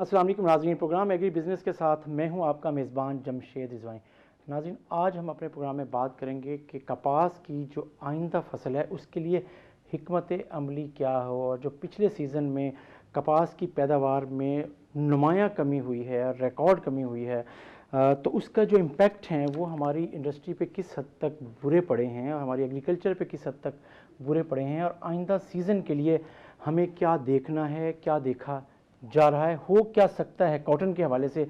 अस्सलाम वालेकुम नाज़रीन, प्रोग्राम एग्री बिज़नेस के साथ मैं हूं आपका मेज़बान जमशेद रिजवाई। नाज़रीन, आज हम अपने प्रोग्राम में बात करेंगे कि कपास की जो आइंदा फसल है उसके लिए हिकमत अमली क्या हो, और जो पिछले सीज़न में कपास की पैदावार में नुमायाँ कमी हुई है, रिकॉर्ड कमी हुई है, तो उसका जो इम्पेक्ट है वो हमारी इंडस्ट्री पे किस हद तक बुरे पड़े हैं, और हमारी एग्रीकल्चर पे किस हद तक बुरे पड़े हैं, और आइंदा सीज़न के लिए हमें क्या देखना है, क्या देखा जा रहा है, हो क्या सकता है कॉटन के हवाले से।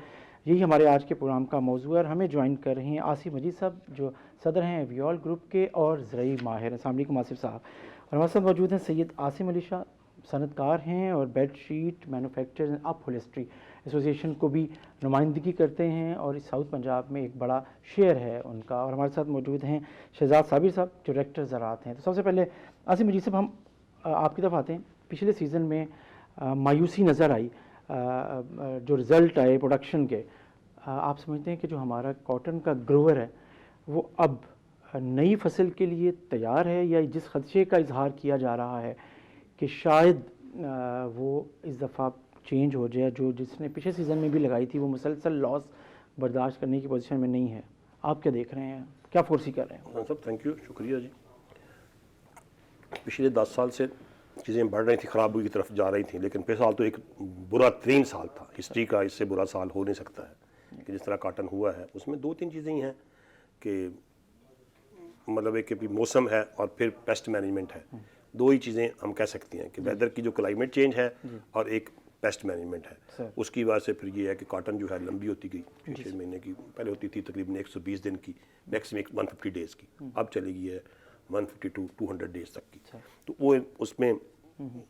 यही हमारे आज के प्रोग्राम का मौजू है। और हमें ज्वाइन कर रहे हैं आसिफ मजीद साहब, जो सदर हैं वियोल ग्रुप के और ज़रई माहिर हैं। अस्सलाम वालेकुम आसिफ साहब। और हमारे साथ मौजूद हैं सैयद आसिम अली शाह, सनतकार हैं और bed sheet manufacturers and upholstery association को भी नुमाइंदगी करते हैं, और इस साउथ पंजाब में एक बड़ा शेयर है उनका। और हमारे साथ मौजूद हैं शहजाद साबिर साहब, जो डायरेक्टर ज़राअत हैं। तो सबसे पहले आसिम मजीद साहब, हम आपकी तरफ आते हैं। पिछले सीज़न में मायूसी नज़र आई, जो रिज़ल्ट आए प्रोडक्शन के। आप समझते हैं कि जो हमारा कॉटन का ग्रोवर है वो अब नई फसल के लिए तैयार है, या जिस खदशे का इजहार किया जा रहा है कि शायद वो इस दफ़ा चेंज हो जाए, जो जिसने पिछले सीज़न में भी लगाई थी वो मुसलसल लॉस बर्दाश्त करने की पोजीशन में नहीं है। आप क्या देख रहे हैं, क्या फोर्सी कर रहे हैं? हाँ साहब, थैंक यू, शुक्रिया जी। पिछले 10 साल से चीज़ें बढ़ रही थी, ख़राबी की तरफ जा रही थी, लेकिन पिछले साल तो एक बुरा तरीन साल था। हिस्ट्री का इससे बुरा साल हो नहीं सकता है कि जिस तरह काटन हुआ है। उसमें 2-3 चीज़ें ही हैं कि मतलब एक कि मौसम है और फिर पेस्ट मैनेजमेंट है। दो ही चीज़ें हम कह सकते हैं कि वेदर की जो क्लाइमेट चेंज है और एक पेस्ट मैनेजमेंट है। उसकी वजह से फिर ये है कि काटन जो है लंबी होती गई। 6 महीने की पहले होती थी तकरीबन 120 दिन की, मैक्सिमम 150 डेज़ की, अब चली गई है 152 200 डेज़ तक की। तो वो उसमें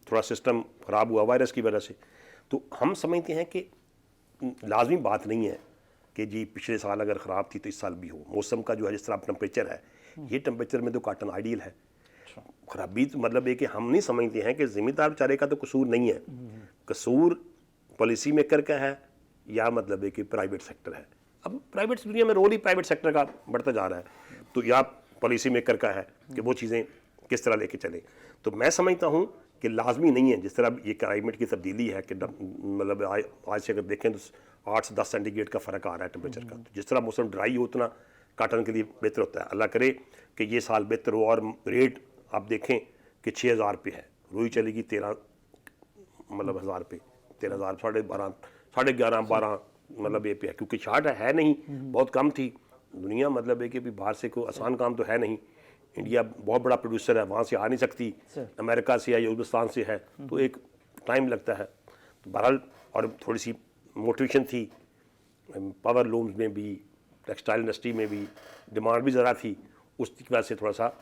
थोड़ा सिस्टम ख़राब हुआ वायरस की वजह से। तो हम समझते हैं कि लाजमी बात नहीं है कि जी पिछले साल अगर ख़राब थी तो इस साल भी हो। मौसम का जो है, जिस तरह टेम्परेचर है, ये टेम्परेचर में तो काटन आइडियल है। खराबी तो मतलब है कि हम नहीं समझते हैं कि ज़िम्मेदार बेचारे का तो कसूर नहीं है, कसूर पॉलिसी मेकर का है, या मतलब है कि प्राइवेट सेक्टर है। अब प्राइवेट दुनिया में रोल ही प्राइवेट सेक्टर का बढ़ता जा रहा है, तो या पॉलिसी मेकर का है कि वो चीज़ें किस तरह लेके चले। तो मैं समझता हूँ कि लाजमी नहीं है, जिस तरह ये क्लाइमेट की तब्दीली है कि मतलब आज से अगर देखें तो 8 से 10 सेंटीग्रेड का फ़र्क आ रहा है टेम्परेचर का। तो जिस तरह मौसम ड्राई हो उतना काटन के लिए बेहतर होता है। अल्लाह करे कि ये साल बेहतर हो। और रेट आप देखें कि 6,000 पे है, रुई चलेगी 13 मतलब हज़ार पे, 13,000 11,500 12 मतलब ये पे है, क्योंकि शार्ट है नहीं, बहुत कम थी दुनिया। मतलब है कि भी बाहर से कोई आसान काम तो है नहीं। इंडिया बहुत बड़ा प्रोड्यूसर है, वहाँ से आ नहीं सकती, अमेरिका से या यूरोस्तान से है, तो एक टाइम लगता है। तो बहरहाल, और थोड़ी सी मोटिवेशन थी, पावर लूम्स में भी, टेक्सटाइल इंडस्ट्री में भी डिमांड भी ज़रा थी, उसकी वजह से थोड़ा सा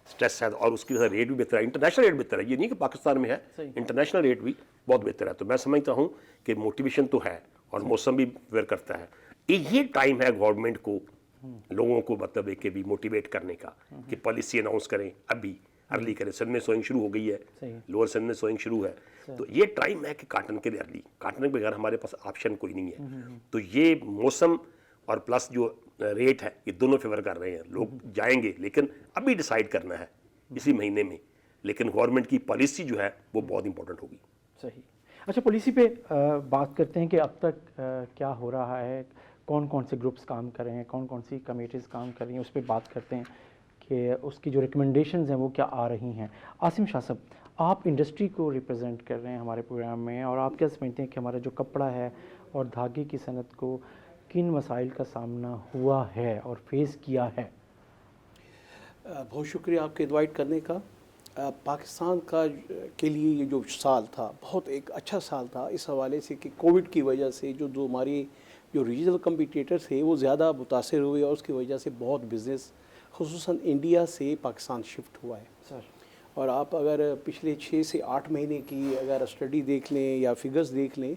स्ट्रेस है, और उसकी वजह से रेट भी बेहतर है, इंटरनेशनल रेट बेहतर है। ये नहीं कि पाकिस्तान में है, इंटरनेशनल रेट भी बहुत बेहतर है। तो मैं समझता हूँ कि मोटिवेशन तो है और मौसम भी वेयर करता है। ये टाइम है गवर्नमेंट को, लोगों को मतलब एक भी मोटिवेट करने का कि पॉलिसी अनाउंस करें, अभी अर्ली करें। सन में सोइंग शुरू हो गई है, लोअर सन में सोइंग शुरू है, तो ये टाइम है कि काटन के लिए अर्ली, काटन के बगैर हमारे पास ऑप्शन कोई नहीं है। तो ये मौसम और प्लस जो रेट है, ये दोनों फेवर कर रहे हैं। लोग जाएंगे, लेकिन अभी डिसाइड करना है इसी महीने में। लेकिन गवर्नमेंट की पॉलिसी जो है वो बहुत इंपॉर्टेंट होगी। सही। अच्छा, पॉलिसी पे बात करते हैं कि अब तक क्या हो रहा है, कौन कौन से ग्रुप्स काम कर रहे हैं, कौन कौन सी कमेटीज़ काम कर रही हैं, उस पर बात करते हैं कि उसकी जो रिकमेंडेशंस हैं वो क्या आ रही हैं। आसिम शाह साहब, आप इंडस्ट्री को रिप्रेजेंट कर रहे हैं हमारे प्रोग्राम में, और आप क्या समझते हैं कि हमारा जो कपड़ा है और धागे की सनत को किन मसाइल का सामना हुआ है और फेस किया है? बहुत शुक्रिया आपके इनवाइट करने का। पाकिस्तान का के लिए ये जो साल था बहुत एक अच्छा साल था, इस हवाले से कि कोविड की वजह से जो हमारी जो रीजनल कम्पिटिटर्स थे वो ज़्यादा मुतासर हुए, और उसकी वजह से बहुत बिज़नेस खुसूसन इंडिया से पाकिस्तान शिफ्ट हुआ है सर। और आप अगर पिछले 6 से 8 महीने की अगर स्टडी देख लें या फिगर्स देख लें,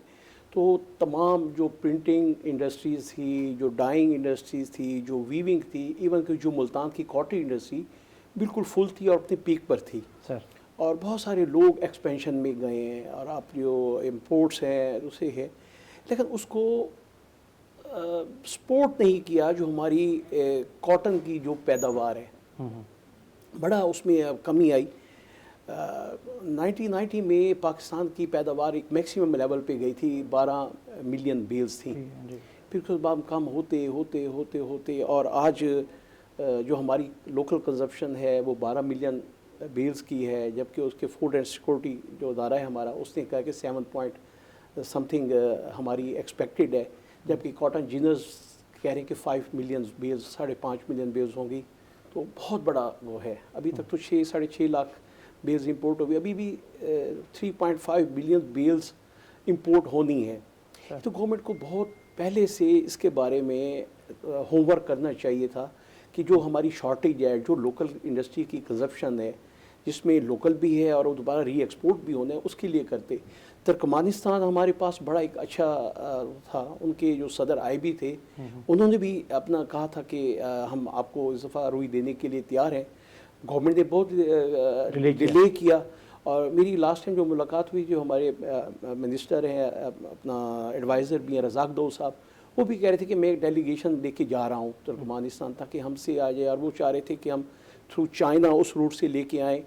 तो तमाम जो प्रिंटिंग इंडस्ट्रीज़ थी, जो डाइंग इंडस्ट्रीज़ थी, जो वीविंग थी, इवन कि जो मुल्तान की कॉटन इंडस्ट्री बिल्कुल फुल थी और अपने पीक पर थी सर। और बहुत सारे लोग एक्सपेंशन में गए हैं, और आप जो इम्पोर्ट्स हैं उसे है, लेकिन उसको सपोर्ट नहीं किया जो हमारी कॉटन की जो पैदावार है, बड़ा उसमें कमी आई। 1990 में पाकिस्तान की पैदावार एक मैक्सिमम लेवल पे गई थी, 12 मिलियन बेल्स थी। जी फिर उसके बाद कम होते होते होते होते और आज जो हमारी लोकल कंजप्शन है वो 12 मिलियन बेल्स की है, जबकि उसके फूड एंड सिक्योरिटी जो अदारा है हमारा, उसने कहा कि 7 पॉइंट समथिंग हमारी एक्सपेक्टेड है, जबकि कॉटन जीनर्स कह रहे हैं कि 5 मिलियन बेल्स, 5.5 मिलियन बेल्स होंगी। तो बहुत बड़ा वो है। अभी तक तो 6-6.5 लाख बेल्स इंपोर्ट हो गई, अभी भी 3.5 मिलियन बेल्स इंपोर्ट होनी है। तो गवर्नमेंट को बहुत पहले से इसके बारे में होमवर्क करना चाहिए था कि जो हमारी शॉर्टेज है, जो लोकल इंडस्ट्री की कंजप्शन है, जिसमें लोकल भी है और दोबारा री एक्सपोर्ट भी होना है, उसके लिए करते। तुर्कमानिस्तान हमारे पास बड़ा एक अच्छा था, उनके जो सदर आईबी थे उन्होंने भी अपना कहा था कि हम आपको इस दफ़ा रुई देने के लिए तैयार हैं। गवर्नमेंट ने बहुत डिले किया। और मेरी लास्ट टाइम जो मुलाकात हुई, जो हमारे मिनिस्टर हैं, अपना एडवाइज़र भी हैं रज़ाक दो साहब, वो भी कह रहे थे कि मैं एक डेलीगेशन लेके जा रहा हूँ तुर्कमानिस्तान, ताकि हमसे आ जाए। और वो चाह रहे थे कि हम थ्रू चाइना उस रूट से लेके आएँ,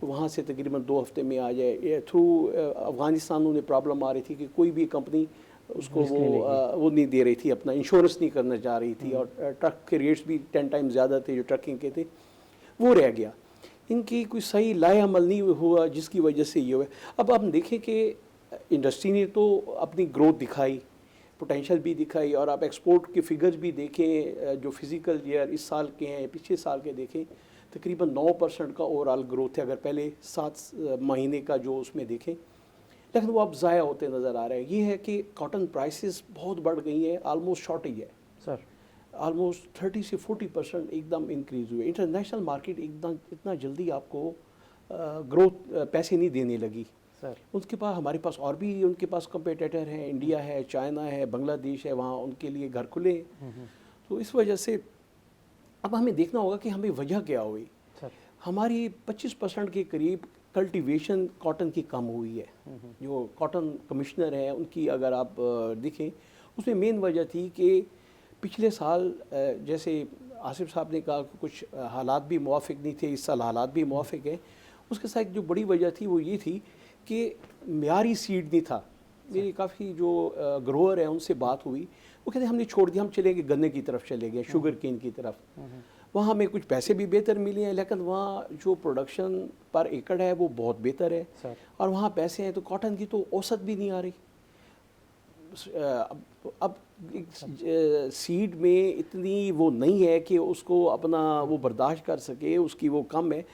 वहाँ से तकरीबन 2 हफ्ते में आ जाए। थ्रू अफ़गानिस्तान उन्हें प्रॉब्लम आ रही थी कि कोई भी कंपनी उसको वो नहीं दे रही थी, अपना इंश्योरेंस नहीं करना चाह रही थी, और ट्रक के रेट्स भी 10 टाइम ज़्यादा थे जो ट्रकिंग के थे, वो रह गया। इनकी कोई सही लाए अमल नहीं हुआ, जिसकी वजह से ये हुआ। अब हम देखें कि इंडस्ट्री ने तो अपनी ग्रोथ दिखाई, पोटेंशियल भी दिखाई, और आप एक्सपोर्ट के फिगर्स भी देखें, जो फिज़िकल ईयर इस साल के हैं, पिछले साल के देखें, तकरीबन 9% का ओवरऑल ग्रोथ है, अगर पहले 7 महीने का जो उसमें देखें। लेकिन वो अब ज़ाया होते नज़र आ रहे हैं। ये है कि कॉटन प्राइसेस बहुत बढ़ गई हैं, आलमोस्ट शॉर्टेज है सर, ऑलमोस्ट 30 से 40% एकदम इंक्रीज़ हुए। इंटरनेशनल मार्केट एकदम इतना जल्दी आपको ग्रोथ पैसे नहीं देने लगी सर। उसके पास। हमारे पास और भी उनके पास कंपेटिटर हैं, इंडिया है, चाइना है, बांग्लादेश है, वहाँ उनके लिए घर खुले हैं। तो इस वजह से अब हमें देखना होगा कि हमें वजह क्या हुई। सर, हमारी 25% के करीब कल्टीवेशन कॉटन की कम हुई है। जो कॉटन कमिश्नर है उनकी अगर आप देखें, उसमें मेन वजह थी कि पिछले साल जैसे आसिफ साहब ने कहा कि कुछ हालात भी मुवाफिक नहीं थे, इस साल हालात भी मुवाफिक हैं। उसके साथ जो बड़ी वजह थी वो ये थी कि म्यारी सीड नहीं था। मेरी काफ़ी जो ग्रोअर है उनसे बात हुई, वो कहते हमने छोड़ दिया, हम चले गए गन्ने की तरफ, चले गए शुगर केन की तरफ। वहाँ हमें कुछ पैसे भी बेहतर मिले हैं, लेकिन वहाँ जो प्रोडक्शन पर एकड़ है वो बहुत बेहतर है, और वहाँ पैसे हैं। तो कॉटन की तो औसत भी नहीं आ रही। अब सीड में इतनी वो नहीं है कि उसको अपना वो बर्दाश्त कर सके, उसकी वो कम है।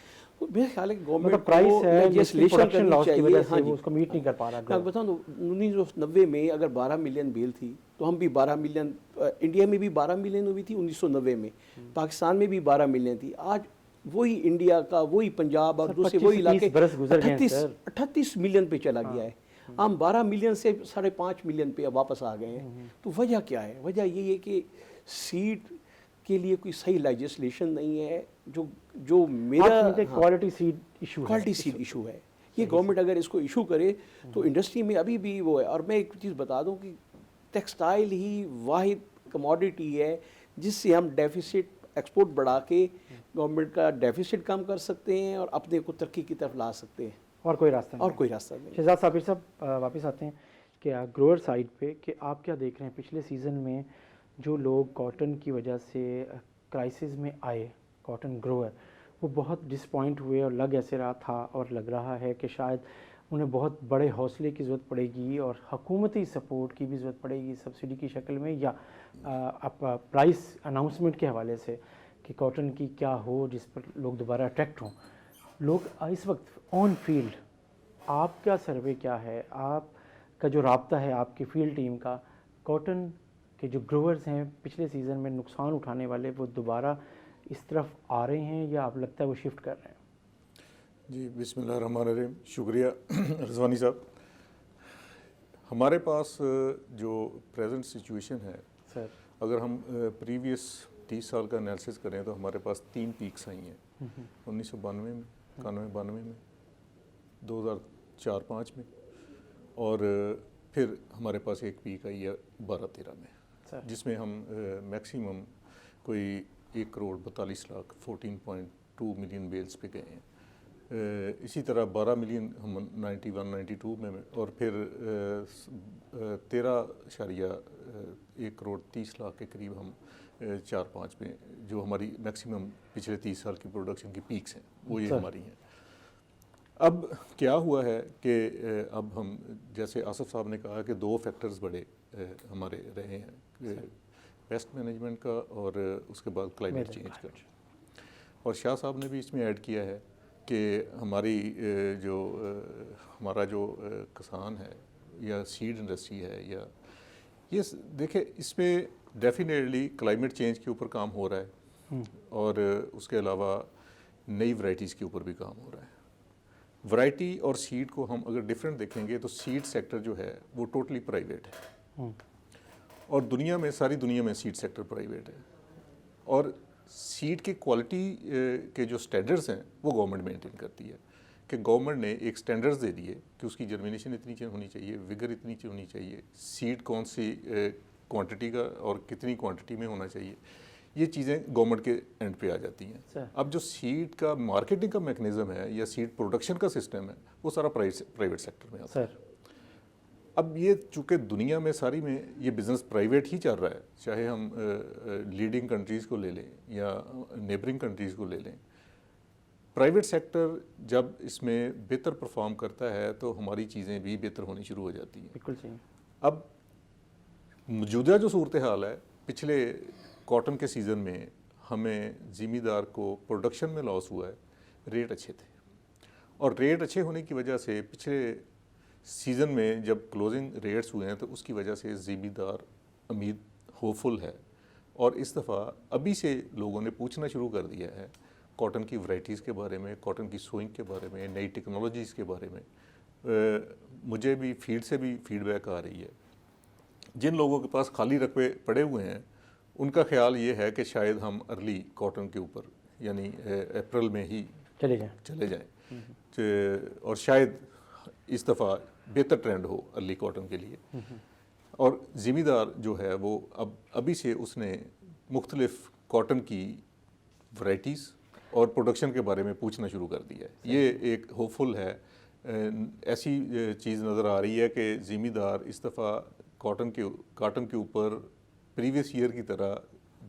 तो मेरा ख्याल है कि गवर्नमेंट प्राइस है, लेजिस्लेशन प्रोडक्शन लॉस की वजह से हाँ वो उसको मीट नहीं कर पा रहा। मैं बताऊँ तो 1990 में अगर 12 मिलियन बेल थी, तो हम भी 12 मिलियन, इंडिया में भी 12 मिलियन हुई थी 1990 में, पाकिस्तान में भी 12 मिलियन थी। आज वही इंडिया का, वही पंजाब और दूसरे वही इलाके 38 मिलियन पे चला गया है। हम 12 मिलियन से 5.5 मिलियन पे वापस आ गए हैं। तो वजह क्या है? वजह यही है कि सीड के लिए कोई सही लेजिस्लेशन नहीं है। जो मेरा क्वालिटी सीड इशू है। ये गवर्नमेंट अगर इसको इशू करे तो इंडस्ट्री में अभी भी वो है। और मैं एक चीज़ बता दूं कि टेक्सटाइल ही वाहिद कमोडिटी है जिससे हम डेफिसिट एक्सपोर्ट बढ़ा के गवर्नमेंट का डेफिसिट कम कर सकते हैं और अपने को तरक्की की तरफ ला सकते हैं। और कोई रास्ता नहीं। और कोई रास्ता नहीं। शहजाद साबिर साहब वापस आते हैं कि ग्रोअर साइड पे, कि आप क्या देख रहे हैं पिछले सीज़न में जो लोग कॉटन की वजह से क्राइसिस में आए, कॉटन ग्रोअर, वो बहुत डिसपॉइंट हुए और लग ऐसे रहा था और लग रहा है कि शायद उन्हें बहुत बड़े हौसले की ज़रूरत पड़ेगी और हुकूमती सपोर्ट की भी ज़रूरत पड़ेगी सब्सिडी की शक्ल में, या प्राइस अनाउंसमेंट के हवाले से कि कॉटन की क्या हो जिस पर लोग दोबारा अट्रैक्ट हों। लोग इस वक्त ऑन फील्ड, आपका सर्वे क्या है, आपका जो राब्ता है आपकी फील्ड टीम का, कॉटन के जो ग्रोअर्स हैं पिछले सीज़न में नुकसान उठाने वाले, वो दोबारा इस तरफ आ रहे हैं या आप लगता है वो शिफ्ट कर रहे हैं? जी बिस्मिल्लाहिर्रहमानिर्रहीम, शुक्रिया रिजवानी साहब। हमारे पास जो प्रेजेंट सिचुएशन है सर, अगर हम प्रीवियस 30 साल का एनालिसिस करें तो हमारे पास 3 पीक्स आई हैं, 1992 में, 91-92 में, 2004-05 में, और फिर हमारे पास एक पीक आई है 12-13 में, जिसमें हम मैक्सिमम कोई 1 करोड़ 42 लाख 14.2 मिलियन बेल्स पे गए हैं। इसी तरह 12 मिलियन हम 91-92 में और फिर 13.1 करोड़ 30 लाख के करीब हम 4-5 में, जो हमारी मैक्सिमम पिछले 30 साल की प्रोडक्शन की पीक्स हैं वो ये हमारी हैं। अब क्या हुआ है कि अब हम, जैसे आसिफ साहब ने कहा कि 2 फैक्टर्स बड़े हमारे रहे हैं, पेस्ट मैनेजमेंट का और उसके बाद क्लाइमेट चेंज का। और शाह साहब ने भी इसमें ऐड किया है कि हमारी हमारा जो किसान है या सीड इंडस्ट्री है, या ये देखें इसमें डेफिनेटली क्लाइमेट चेंज के ऊपर काम हो रहा है और उसके अलावा नई वैरायटीज़ के ऊपर भी काम हो रहा है। वैरायटी और सीड को हम अगर डिफरेंट देखेंगे तो सीड सेक्टर जो है वो टोटली प्राइवेट है और दुनिया में, सारी दुनिया में सीड सेक्टर प्राइवेट है। और सीड की क्वालिटी के जो स्टैंडर्ड्स हैं वो गवर्नमेंट मेंटेन करती है, कि गवर्नमेंट ने एक स्टैंडर्ड्स दे दिए कि उसकी जर्मिनेशन इतनी होनी चाहिए, विगर इतनी होनी चाहिए, सीड कौन सी क्वांटिटी का और कितनी क्वांटिटी में होना चाहिए, ये चीज़ें गवर्नमेंट के एंड पे आ जाती हैं। अब जो सीड का मार्केटिंग का मैकेनिज़्म है या सीड प्रोडक्शन का सिस्टम है वो सारा प्राइवेट सेक्टर में आता है। अब ये चूँकि दुनिया में सारी में ये बिज़नेस प्राइवेट ही चल रहा है, चाहे हम लीडिंग कंट्रीज़ को ले लें या नेबरिंग कंट्रीज़ को ले लें, प्राइवेट सेक्टर जब इसमें बेहतर परफॉर्म करता है तो हमारी चीज़ें भी बेहतर होनी शुरू हो जाती हैं। बिल्कुल सही। अब मौजूदा जो सूरत हाल है, पिछले कॉटन के सीज़न में हमें ज़मींदार को प्रोडक्शन में लॉस हुआ है, रेट अच्छे थे और रेट अच्छे होने की वजह से पिछले सीज़न में जब क्लोजिंग रेट्स हुए हैं तो उसकी वजह से ज़मींदार उम्मीद होपफुल है। और इस दफ़ा अभी से लोगों ने पूछना शुरू कर दिया है कॉटन की वैरायटीज़ के बारे में, कॉटन की सोइंग के बारे में, नई टेक्नोलॉजीज़ के बारे में। मुझे भी फील्ड से भी फीडबैक आ रही है। जिन लोगों के पास खाली रकबे पड़े हुए हैं उनका ख्याल ये है कि शायद हम अर्ली कॉटन के ऊपर यानी अप्रैल में ही चले जाएं और शायद इस दफ़ा बेहतर ट्रेंड हो अर्ली कॉटन के लिए। और ज़मींदार जो है वो अब अभी से उसने मुख्तलिफ कॉटन की वैरायटीज़ और प्रोडक्शन के बारे में पूछना शुरू कर दिया है। ये एक होपफुल है। ऐसी चीज़ नज़र आ रही है कि ज़मींदार इस दफ़ा कॉटन के ऊपर प्रीवियस ईयर की तरह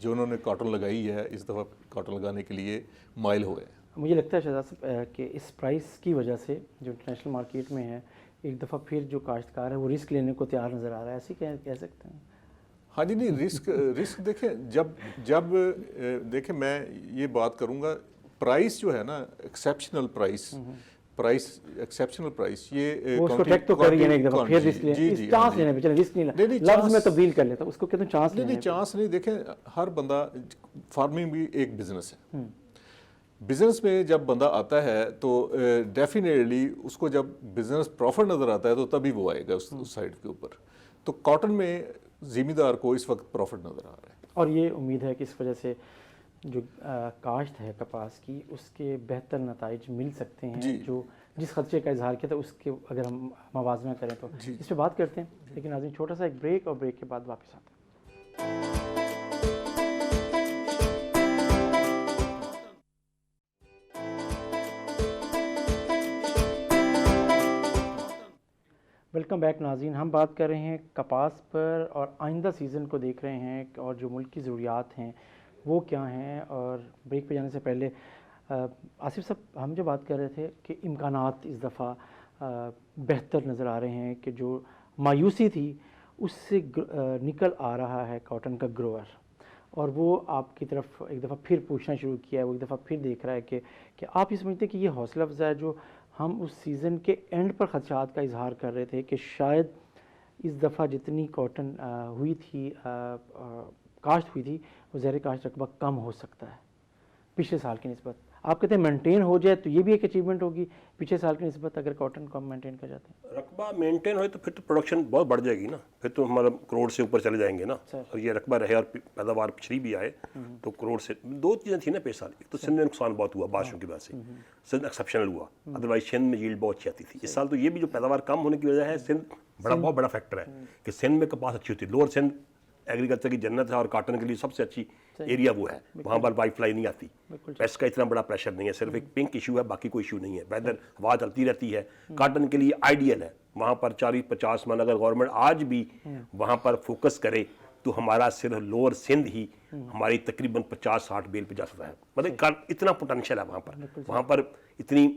जो उन्होंने कॉटन लगाई है इस दफ़ा कॉटन लगाने के लिए माइल हुए हैं। मुझे लगता है शहजाद साहब कि इस प्राइस की वजह से जो इंटरनेशनल मार्केट में है एक दफ़ा फिर जो काश्तकार है वो रिस्क लेने को तैयार नज़र आ रहा है, ऐसे कह सकते हैं? हाँ जी, नहीं रिस्क देखें, जब देखें मैं ये बात करूँगा, प्राइस जो है ना एक्सेप्शनल प्राइस ये वो उसको टैग तो कर रही है एक दफ़ा फिर रिस्क ले, चांस लेने पे, चलो रिस्क नहीं लफ्ज़ में तब्दील कर लेता, उसको कहते हैं चांस लेने। नहीं चांस नहीं, देखें हर बंदा, फार्मिंग भी एक बिजनेस है। बिजनेस में जब बंदा आता है तो डेफिनेटली उसको जब बिजनेस प्रॉफिट नज़र आता है तो तभी वो आएगा उस साइड के ऊपर। तो कॉटन में ज़मींदार को इस वक्त प्रॉफिट नज़र आ रहा है और ये उम्मीद है कि इस वजह से जो काश्त है कपास की उसके बेहतर नताइज मिल सकते हैं। जो जिस खदशे का इजहार किया था उसके अगर हम मवाजना करें तो इस पर बात करते हैं। लेकिन आज छोटा सा एक ब्रेक और ब्रेक के बाद वापस आते हैं। वेलकम बैक नाज़रीन, हम बात कर रहे हैं कपास पर और आइंदा सीज़न को देख रहे हैं और जो मुल्क की ज़रूरियात हैं वो क्या हैं। और ब्रेक पे जाने से पहले आसिफ साहब, हम जो बात कर रहे थे कि इम्कानात इस दफ़ा बेहतर नज़र आ रहे हैं कि जो मायूसी थी उससे निकल आ रहा है कॉटन का ग्रोअर, और वो आपकी तरफ एक दफ़ा फिर पूछना शुरू किया है, वो एक दफ़ा फिर देख रहा है कि आप ये समझते हैं कि ये हौसला अफ़ज़ा है जो हम उस सीज़न के एंड पर खदशात का इजहार कर रहे थे कि शायद इस दफ़ा जितनी कॉटन हुई थी काश्त हुई थी वो ज़र काश्त रकबा कम हो सकता है पिछले साल की निस्बत। आप कहते हैं मेंटेन हो जाए तो ये भी एक अचीवमेंट होगी पिछले साल की निस्बत अगर कॉटन को हम मेंटेन कर जाते हैं। रकबा मेंटेन हो तो फिर तो प्रोडक्शन बहुत बढ़ जाएगी ना, फिर तो हमारा करोड़ से ऊपर चले जाएंगे ना। और ये रकबा रहे और पैदावार पिछड़ी भी आए तो करोड़ से दो चीज़ें थी ना पिछले साल। एक तो सिंध में नुकसान बहुत हुआ बारिशों की वजह से, सिंध एक्सेप्शनल हुआ, अदरवाइज सिंध में यील्ड बहुत अच्छी आती थी। इस साल तो ये भी जो पैदावार कम होने की वजह है, सिंध बहुत बड़ा फैक्टर है कि सिंध में कपास अच्छी होती है, लोअर सिंध एग्रीकल्चर की जन्नत है और कॉटन के लिए सबसे अच्छी एरिया वो है, वहाँ पर वाई फ्लाई नहीं आती, पेस्ट का इतना बड़ा प्रेशर नहीं है, सिर्फ एक पिंक इशू है, बाकी कोई इशू नहीं है, वेदर हवा चलती रहती है, कॉटन के लिए आइडियल है। वहाँ पर 40-50 मन अगर गवर्नमेंट आज भी वहाँ पर फोकस करे तो हमारा सिर्फ लोअर सिंध ही हमारी तकरीबन 50-60 बेल पे जा सकता है, मतलब इतना पोटेंशियल है वहाँ पर इतनी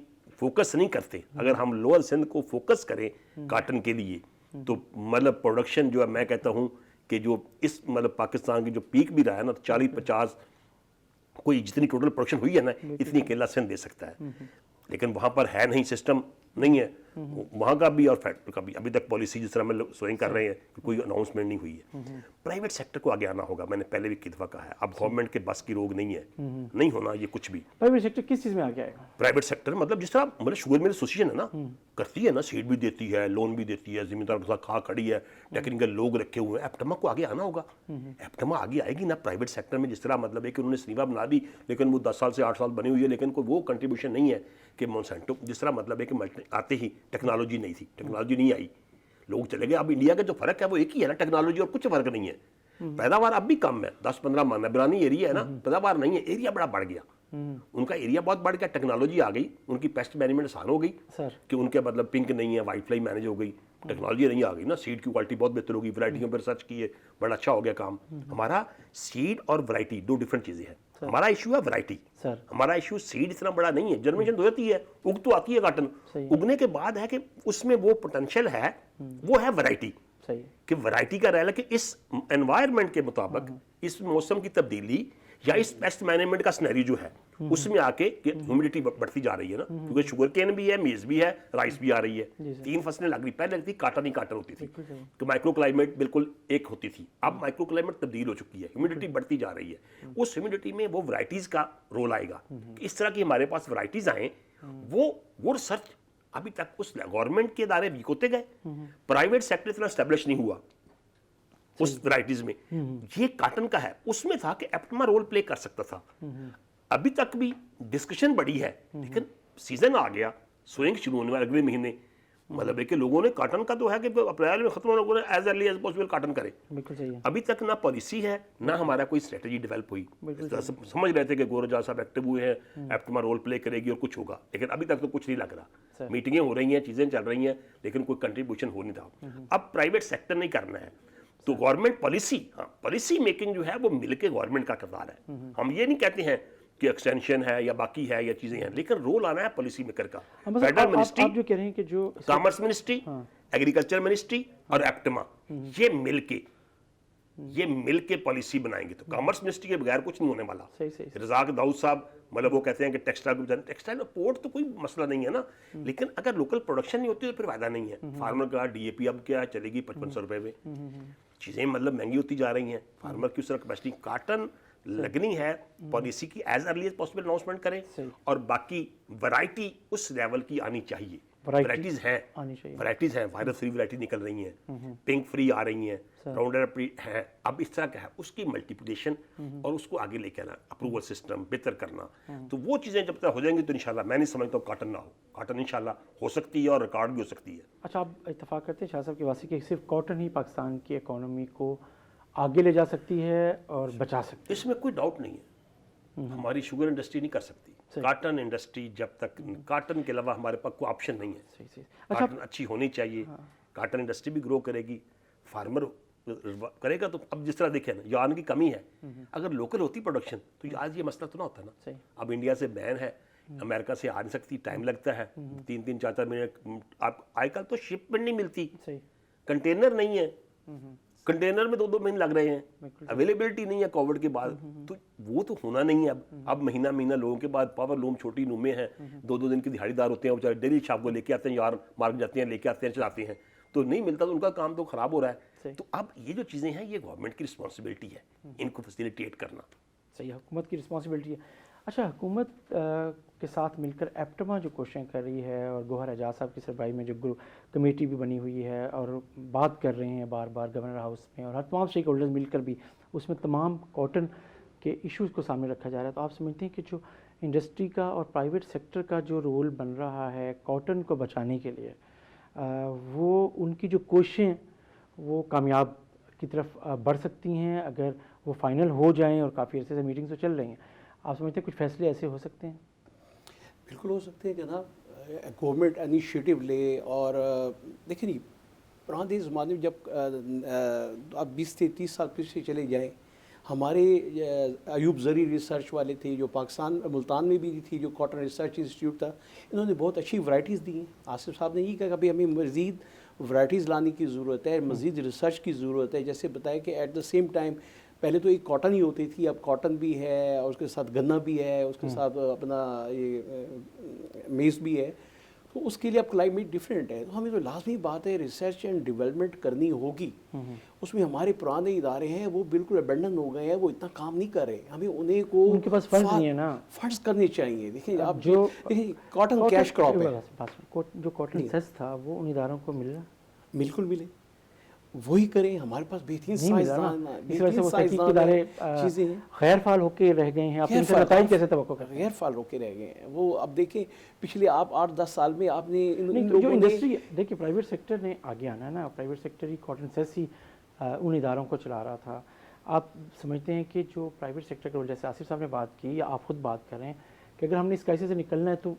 फोकस नहीं करते। अगर हम लोअर सिंध को फोकस करें कॉटन के लिए तो मतलब प्रोडक्शन जो है, मैं कहता हूँ कि जो इस मतलब पाकिस्तान की जो पीक भी रहा है ना, तो 40-50 कोई जितनी टोटल प्रोडक्शन हुई है ना, इतनी अकेला सिंध दे सकता है, लेकिन वहाँ पर है नहीं, सिस्टम नहीं है वहाँ का भी और फैक्ट्री का भी। अभी तक पॉलिसी जिस तरह में लोग स्वयं कर रहे हैं कि कोई अनाउंसमेंट नहीं हुई है। प्राइवेट सेक्टर को आगे आना होगा, मैंने पहले भी कितवा कहा है, अब गवर्नमेंट के बस की रोग नहीं है, नहीं होना ये कुछ भी। प्राइवेट सेक्टर किस चीज़ में आगे आएगा? प्राइवेट सेक्टर मतलब जिस तरह मतलब शुगर मिल एसोसिएशन है ना, करती है ना, सीड भी देती है, लोन भी देती है, जिम्मेदार के साथ खा खड़ी है, टेक्निकल लोग रखे हुए हैं। एप्टमा को आगे आना होगा, एप्टमा आगे आएगी ना प्राइवेट सेक्टर में। जिस तरह मतलब है कि उन्होंने स्नीवा बना दी, लेकिन वो 10 साल से 8 साल बनी हुई है, लेकिन कोई वो कंट्रीब्यूशन नहीं है कि मोनसेंटो जिस तरह मतलब है कि आते ही टेक्नोलॉजी नहीं थी, टेक्नोलॉजी नहीं आई, लोग चले गए। अब इंडिया का जो फर्क है वो एक ही है ना, टेक्नोलॉजी और कुछ फर्क नहीं है। पैदावार अब भी कम है, 10-15 मन बिरानी एरिया है ना, पैदावार नहीं है, एरिया बड़ा बढ़ गया, उनका एरिया बहुत बढ़ गया, टेक्नोलॉजी आ गई, उनकी पेस्ट मैनेजमेंट आसान हो गई कि उनके मतलब पिंक नहीं है, वाइट फ्लाई मैनेज हो गई, टेक्नोलॉजी नहीं आ गई ना, सीड की क्वालिटी बहुत बेहतर होगी, वैरायटियों पर रिसर्च की है, बड़ा अच्छा हो गया काम। हमारा सीड और वैरायटी दो डिफरेंट चीजें हैं। हमारा इशू है वैरायटी, हमारा इशू सीड इतना बड़ा नहीं है, जर्मिनेशन हो जाती है, उग तो आती है कॉटन, उगने के बाद है कि उसमें वो पोटेंशियल है, वो है वैरायटी, कि वैरायटी का रहता है कि इस एनवायरनमेंट के मुताबिक इस मौसम की तब्दीली या इस पेस्ट मैनेजमेंट का सिनेरियो जो है उसमें आके ह्यूमिडिटी बढ़ती जा रही है ना, क्योंकि शुगर केन भी है, मेज भी है, राइस भी आ रही है, 3 फसलें लग रही। पहले लगती कॉटन ही कॉटन होती थी, तो माइक्रो क्लाइमेट बिल्कुल एक होती थी, अब माइक्रो क्लाइमेट तब्दील हो चुकी है, ह्यूमिडिटी बढ़ती जा रही है। उस ह्यूमिडिटी में वो वैरायटीज का रोल आएगा, इस तरह की हमारे पास वैरायटीज आए, वो रिसर्च अभी तक उस गवर्नमेंट के इदारे वीक होते गए, प्राइवेट सेक्टर इतना एस्टेब्लिश नहीं हुआ उस वैरायटीज में। ये कॉटन का है, उसमें था कि एप्टमा रोल प्ले कर सकता था, अभी तक भी डिस्कशन बड़ी है, लेकिन सीजन आ गया, सोइंग शुरू होने वाले अगले महीने, मतलब है कि लोगों ने कॉटन का तो है कि अप्रैल में खत्म होने को as early as possible cotton करे, अभी तक ना पॉलिसी है ना हमारा कोई स्ट्रेटजी डेवलप हुई। समझ रहे थे कि गोरजा साहब एक्टिव हुए हैं, एप्टमा रोल प्ले करेगी और कुछ होगा, लेकिन अभी तक तो कुछ नहीं लग रहा। मीटिंगें हो रही हैं, चीजें चल रही हैं, लेकिन कोई कंट्रीब्यूशन हो नहीं रहा। अब प्राइवेट सेक्टर नहीं करना है तो गवर्नमेंट पॉलिसी, पॉलिसी मेकिंग जो है वो मिलके गवर्नमेंट का किरदार है। हम ये नहीं कहते हैं कि एक्सटेंशन है या बाकी है या चीजें हैं, लेकिन रोल आना है पॉलिसी मेकर का। फेडरल मिनिस्ट्री, आप जो कह रहे हैं कि जो कॉमर्स मिनिस्ट्री, एग्रीकल्चर मिनिस्ट्री और एप्टमा, ये मिलके पॉलिसी बनाएंगे, तो कॉमर्स मिनिस्ट्री के बगैर कुछ नहीं होने वाला। रजाक दाऊद साहब मतलब वो कहते हैं कि टेक्सटाइल पोर्ट तो कोई मसला नहीं है ना, लेकिन अगर लोकल प्रोडक्शन नहीं होती तो फिर फायदा नहीं है। फार्मर का डीएपी अब क्या चलेगी 5500 रुपए में, चीजें मतलब महंगी होती जा रही हैं, फार्मर की उस तरह कैपेसिटी कॉटन लगनी है, पॉलिसी की as early as possible announcement करें, और बाकी वैरायटी उस लेवल की आनी चाहिए। वैरायटीज हैं, वायरस फ्री वैरायटी निकल रही हैं, पिंक फ्री आ रही हैं, राउंडर फ्री है, अब इस तरह का है, उसकी मल्टीप्लिकेशन और उसको आगे लेके आना, अप्रूवल सिस्टम बेहतर करना, तो वो चीजें जब तक हो जाएंगी तो इंशाल्लाह मैं नहीं समझता हूँ कॉटन ना हो, कॉटन इंशाल्लाह हो सकती है और रिकॉर्ड भी हो सकती है। अच्छा, आप इत्तेफाक करते हैं शाह साहब की बात कि सिर्फ कॉटन ही पाकिस्तान की इकोनॉमी को आगे ले जा सकती है और बचा सकती है? इसमें कोई डाउट नहीं है, हमारी शुगर इंडस्ट्री नहीं कर सकती, कॉटन इंडस्ट्री जब तक, कॉटन के अलावा हमारे पास कोई ऑप्शन नहीं है। कॉटन अच्छी होनी चाहिए, कॉटन इंडस्ट्री भी ग्रो करेगी, फार्मर करेगा, तो अब जिस तरह देखें ना यार्न की कमी है, अगर लोकल होती प्रोडक्शन तो आज ये मसला तो ना होता ना। अब इंडिया से बैन है, अमेरिका से आ नहीं सकती, टाइम लगता है, 3-3 4-4 महीने, आप आजकल तो शिपमेंट नहीं मिलती, कंटेनर नहीं है, कंटेनर में 2-2 महीने लग रहे हैं, अवेलेबिलिटी नहीं है कोविड के बाद, तो वो तो होना नहीं है। अब महीना लोगों के बाद पावर लूम छोटी लूमें हैं, 2-2 दिन की दिहाड़ीदार होते हैं, बेचारे डेली शाप को लेके आते हैं, यार मार्केट जाते हैं, लेके आते हैं, चलाते हैं, तो नहीं मिलता तो उनका काम तो खराब हो रहा है। तो अब ये जो चीज़ें हैं ये गवर्नमेंट की रिस्पॉन्सिबिलिटी है, इनको फैसिलिटेट करना। सही, हुकूमत की रिस्पॉन्सिबिलिटी है। अच्छा, हुकूमत के साथ मिलकर एप्टमा जो कोशिशें कर रही है और गोहर एजाज साहब की सरबराही में जो कमेटी भी बनी हुई है और बात कर रहे हैं बार बार गवर्नर हाउस में, और हर तमाम स्टेक होल्डर्स मिलकर भी उसमें तमाम कॉटन के इश्यूज़ को सामने रखा जा रहा है, तो आप समझते हैं कि जो इंडस्ट्री का और प्राइवेट सेक्टर का जो रोल बन रहा है कॉटन को बचाने के लिए, वो उनकी जो कोशिशें वो कामयाब की तरफ बढ़ सकती हैं अगर वो फाइनल हो जाएं, और काफ़ी अर्से से मीटिंग्स तो चल रही हैं? आप समझते हैं कुछ फैसले ऐसे हो सकते हैं? बिल्कुल हो सकते हैं जनाब, गवर्नमेंट इनिशिएटिव ले। और देखिए नहीं, पुराने ज़माने में जब आप 20 से 30 साल पीछे चले जाएं, हमारे अयूब जरी रिसर्च वाले थे जो पाकिस्तान मुल्तान में भी थी, जो कॉटन रिसर्च इंस्टीट्यूट था, इन्होंने बहुत अच्छी वैराइटीज़ दी हैं। आसिफ साहब ने ये कहा कि अभी हमें मज़ीद वैराइटीज़ लाने की ज़रूरत है, मज़ीद रिसर्च की ज़रूरत है। जैसे बताया कि एट द सेम टाइम पहले तो एक कॉटन ही होती थी, अब कॉटन भी है और उसके साथ गन्ना भी है, उसके साथ अपना ये मेज़ भी है। तो उसके लिए अब क्लाइमेट डिफरेंट है, तो हमें तो लाजमी बात है रिसर्च एंड डेवलपमेंट करनी होगी। उसमें हमारे पुराने इदारे हैं वो बिल्कुल अबेंडन हो गए हैं, वो इतना काम नहीं कर रहे। हमें उन्हें को उनके पास फंड्स नहीं है ना, फंड्स करने चाहिए। देखिए आप जो देखिए कॉटन कैश क्रॉप है, जो कॉटन सेस था वो उन इदारों को मिल रहा बिल्कुल मिले, वही करें। हमारे पास बेहतरीन नहीं मिल रहा ना, इस वजह से वो तहकीक के इदारे चीज़ें हैं, गैर फाल होके रह गए हैं। आप इनसे नताइज कैसे तवक्को कर रहे हैं? गैर फाल होके रह गए हैं वो। अब देखें पिछले आप 8-10 साल में आपने इन नहीं, लोगों जो ने इंडस्ट्री देखिए प्राइवेट सेक्टर ने आगे आना है ना, प्राइवेट सेक्टर ही कॉटन सेस ही उन इदारों को चला रहा था। आप समझते हैं कि जो प्राइवेट सेक्टर का रोल, जैसे आसिफ साहब ने बात की या आप खुद बात कर रहे हैं कि अगर हमने इस क्राइसिस से निकलना है तो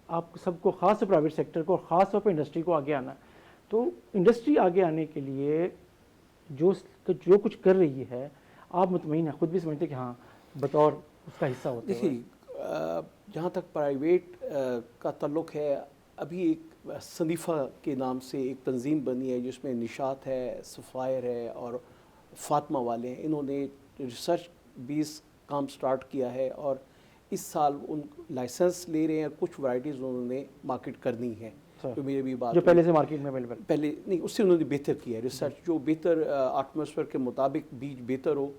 आप सबको, खास तौर प्राइवेट सेक्टर को और ख़ास तौर पर इंडस्ट्री को आगे आना है। तो इंडस्ट्री आगे आने के लिए जो कुछ कर रही है, आप मुतमईन हैं, खुद भी समझते हैं कि हाँ बतौर उसका हिस्सा होता है? देखिए जहाँ तक प्राइवेट का ताल्लुक़ है, अभी एक सनीफ़ा के नाम से एक तंजीम बनी है जिसमें निशात है, सफ़ायर है और फातिमा वाले हैं। इन्होंने रिसर्च बेस काम स्टार्ट किया है और इस साल उन लाइसेंस ले रहे हैं। कुछ वैराइटीज़ उन्होंने मार्केट करनी है, तो मेरी भी बात जो पहले से मार्केट में अवेलेबल, पहले नहीं, उससे उन्होंने बेहतर किया है रिसर्च, जो बेहतर एटमॉस्फेयर के मुताबिक बीज बेहतर हो।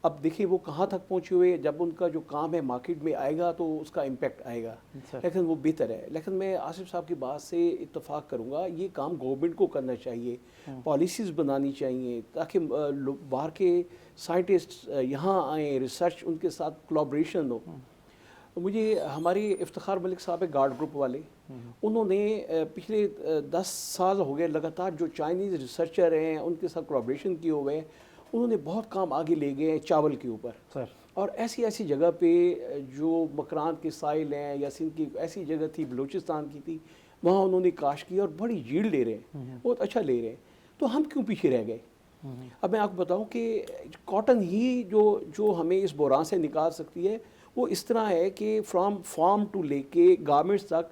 अब देखिए वो कहाँ तक पहुँचे हुए, जब उनका जो काम है मार्केट में आएगा तो उसका इम्पैक्ट आएगा, लेकिन वो बेहतर है। लेकिन मैं आसिफ साहब की बात से इत्तफाक करूँगा, ये काम गवर्नमेंट को करना चाहिए, पॉलिसीज़ बनानी चाहिए ताकि बाहर के साइंटिस्ट यहाँ आएँ, रिसर्च उनके साथ कोलैबोरेशन हो। मुझे हमारे इफ्तिखार मलिक साहब है गार्ड ग्रुप वाले, उन्होंने पिछले 10 साल हो गए लगातार जो चाइनीज़ रिसर्चर हैं उनके साथ कोलैबोरेशन किए हुए हैं। उन्होंने बहुत काम आगे ले गए हैं चावल के ऊपर सर। और ऐसी ऐसी जगह पे जो मकरान के साइल हैं या सिंध की ऐसी जगह थी, बलूचिस्तान की थी, वहाँ उन्होंने काश की और बड़ी यील्ड ले रहे हैं, बहुत अच्छा ले रहे हैं। तो हम क्यों पीछे रह गए? अब मैं आपको बताऊं कि कॉटन ही जो हमें इस बुरान से निकाल सकती है, वो इस तरह है कि फ्राम फार्म टू लेके गारमेंट्स तक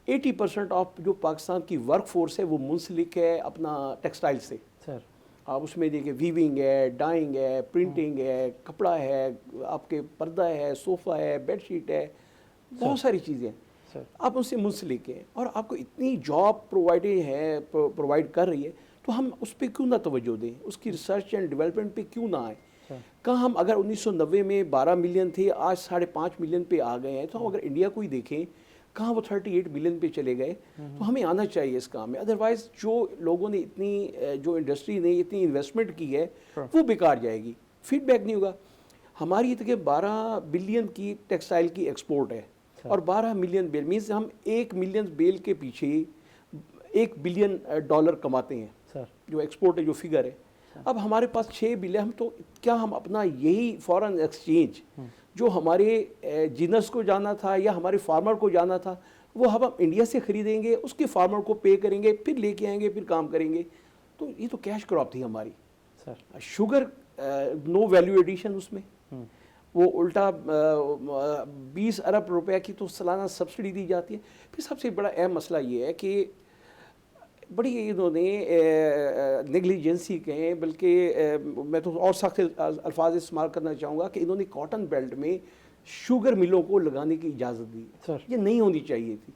80% ऑफ जो पाकिस्तान की वर्क फोर्स है वो मुंसलिक है अपना टेक्सटाइल से। सर आप उसमें देखिए वीविंग है, डाइंग है, प्रिंटिंग है, कपड़ा है, आपके पर्दा है, सोफ़ा है, बेडशीट है, बहुत सारी चीज़ें सर आप उनसे मुंसलिक हैं और आपको इतनी जॉब प्रोवाइड कर रही है, तो हम उस पर क्यों ना तवज्जो दें, उसकी रिसर्च एंड डेवलपमेंट पे क्यों ना आए? कहाँ हम अगर 1990 में 12 मिलियन थे, आज 5.5 मिलियन पे आ गए हैं, तो हम अगर इंडिया को ही देखें कहाँ वो 38 मिलियन पे चले गए। तो हमें आना चाहिए इस काम में, अदरवाइज़ जो लोगों ने इतनी जो इंडस्ट्री ने इतनी इन्वेस्टमेंट की है वो बेकार जाएगी, फीडबैक नहीं होगा। हमारी तक 12 बिलियन की टेक्सटाइल की एक्सपोर्ट है और 12 मिलियन बेल मीन्स हम 1 मिलियन बेल के पीछे $1 बिलियन कमाते हैं सर, जो एक्सपोर्ट है, जो फिगर है। अब हमारे पास 6 बिलियन, हम तो क्या हम अपना यही फॉरेन एक्सचेंज जो हमारे जिनस को जाना था या हमारे फार्मर को जाना था, वो हम इंडिया से ख़रीदेंगे, उसके फार्मर को पे करेंगे, फिर लेके आएंगे, फिर काम करेंगे। तो ये तो कैश क्रॉप थी हमारी sir. Sugar, no value addition उसमें, वो उल्टा 20 अरब रुपए की तो सालाना सब्सिडी दी जाती है। फिर सबसे बड़ा अहम मसला ये है कि बड़ी इन्होंने नेग्लिजेंसी कहें, बल्कि मैं तो और सख्त अल्फाज इस्तेमाल करना चाहूँगा कि इन्होंने कॉटन बेल्ट में शुगर मिलों को लगाने की इजाज़त दी। सर। ये नहीं होनी चाहिए थी।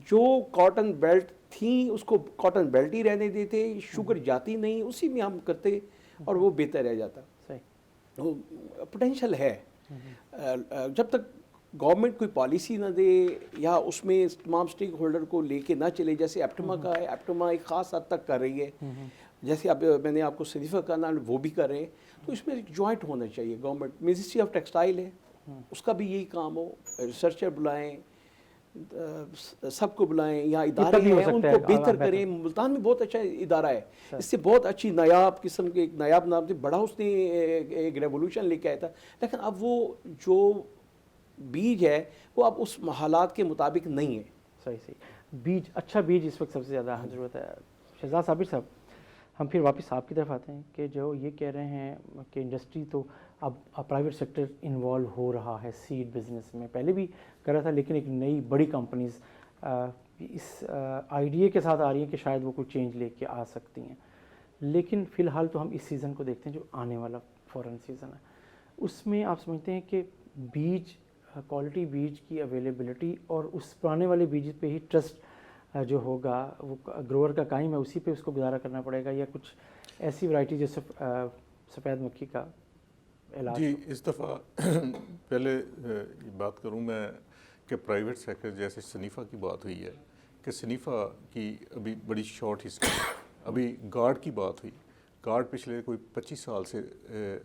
जो कॉटन बेल्ट थी उसको कॉटन बेल्ट ही रहने देते, शुगर जाती नहीं, उसी में हम करते और वो बेहतर रह जाता। सही, वो पोटेंशियल है। जब तक गवर्नमेंट कोई पॉलिसी ना दे या उसमें तमाम स्टेक होल्डर को लेके ना चले, जैसे एप्टमा का है, एप्टमा एक ख़ास हद तक कर रही है, जैसे अब मैंने आपको सनीफा का नाम वो भी कर रहे हैं, तो इसमें एक जॉइंट होना चाहिए। गवर्नमेंट मिनिस्ट्री ऑफ टेक्सटाइल है, उसका भी यही काम हो, रिसर्चर बुलाएं, सबको बुलाएं, यहाँ तभी इदारे हो हैं सकता उनको है, बेहतर बेहतर। करें। मुल्तान में बहुत अच्छा इदारा है, इससे बहुत अच्छी नायाब किस्म के, एक नायाब नाम से बड़ा उसने एक रेवोल्यूशन लेके आया था। लेकिन अब वो जो बीज है वो अब उस हालात के मुताबिक नहीं है। सही सही, बीज, अच्छा बीज इस वक्त सबसे ज़्यादा ज़रूरत है। शहजाद साबिर साहब, हम फिर वापस आपकी तरफ आते हैं कि जो ये कह रहे हैं कि इंडस्ट्री तो अब प्राइवेट सेक्टर इन्वॉल्व हो रहा है सीड बिज़नेस में, पहले भी कर रहा था, लेकिन एक नई बड़ी कंपनीज इस आइडिया के साथ आ रही हैं कि शायद वो कोई चेंज लेके आ सकती हैं। लेकिन फ़िलहाल तो हम इस सीज़न को देखते हैं जो आने वाला फ़ॉरेन सीज़न है, उसमें आप समझते हैं कि बीज, क्वालिटी बीज की अवेलेबिलिटी और उस पुराने वाले बीज पे ही ट्रस्ट जो होगा, वो ग्रोअर का कायम है, उसी पे उसको गुजारा करना पड़ेगा, या कुछ ऐसी वैरायटी जैसे सफ़ेद मक्खी का इलाज? जी, इस दफ़ा पहले बात करूं मैं कि प्राइवेट सेक्टर, जैसे सनीफ़ा की बात हुई है कि सनीफ़ा की अभी बड़ी शॉर्ट हिस्ट्री है। अभी गार्ड की बात हुई, गार्ड पिछले कोई 25 साल से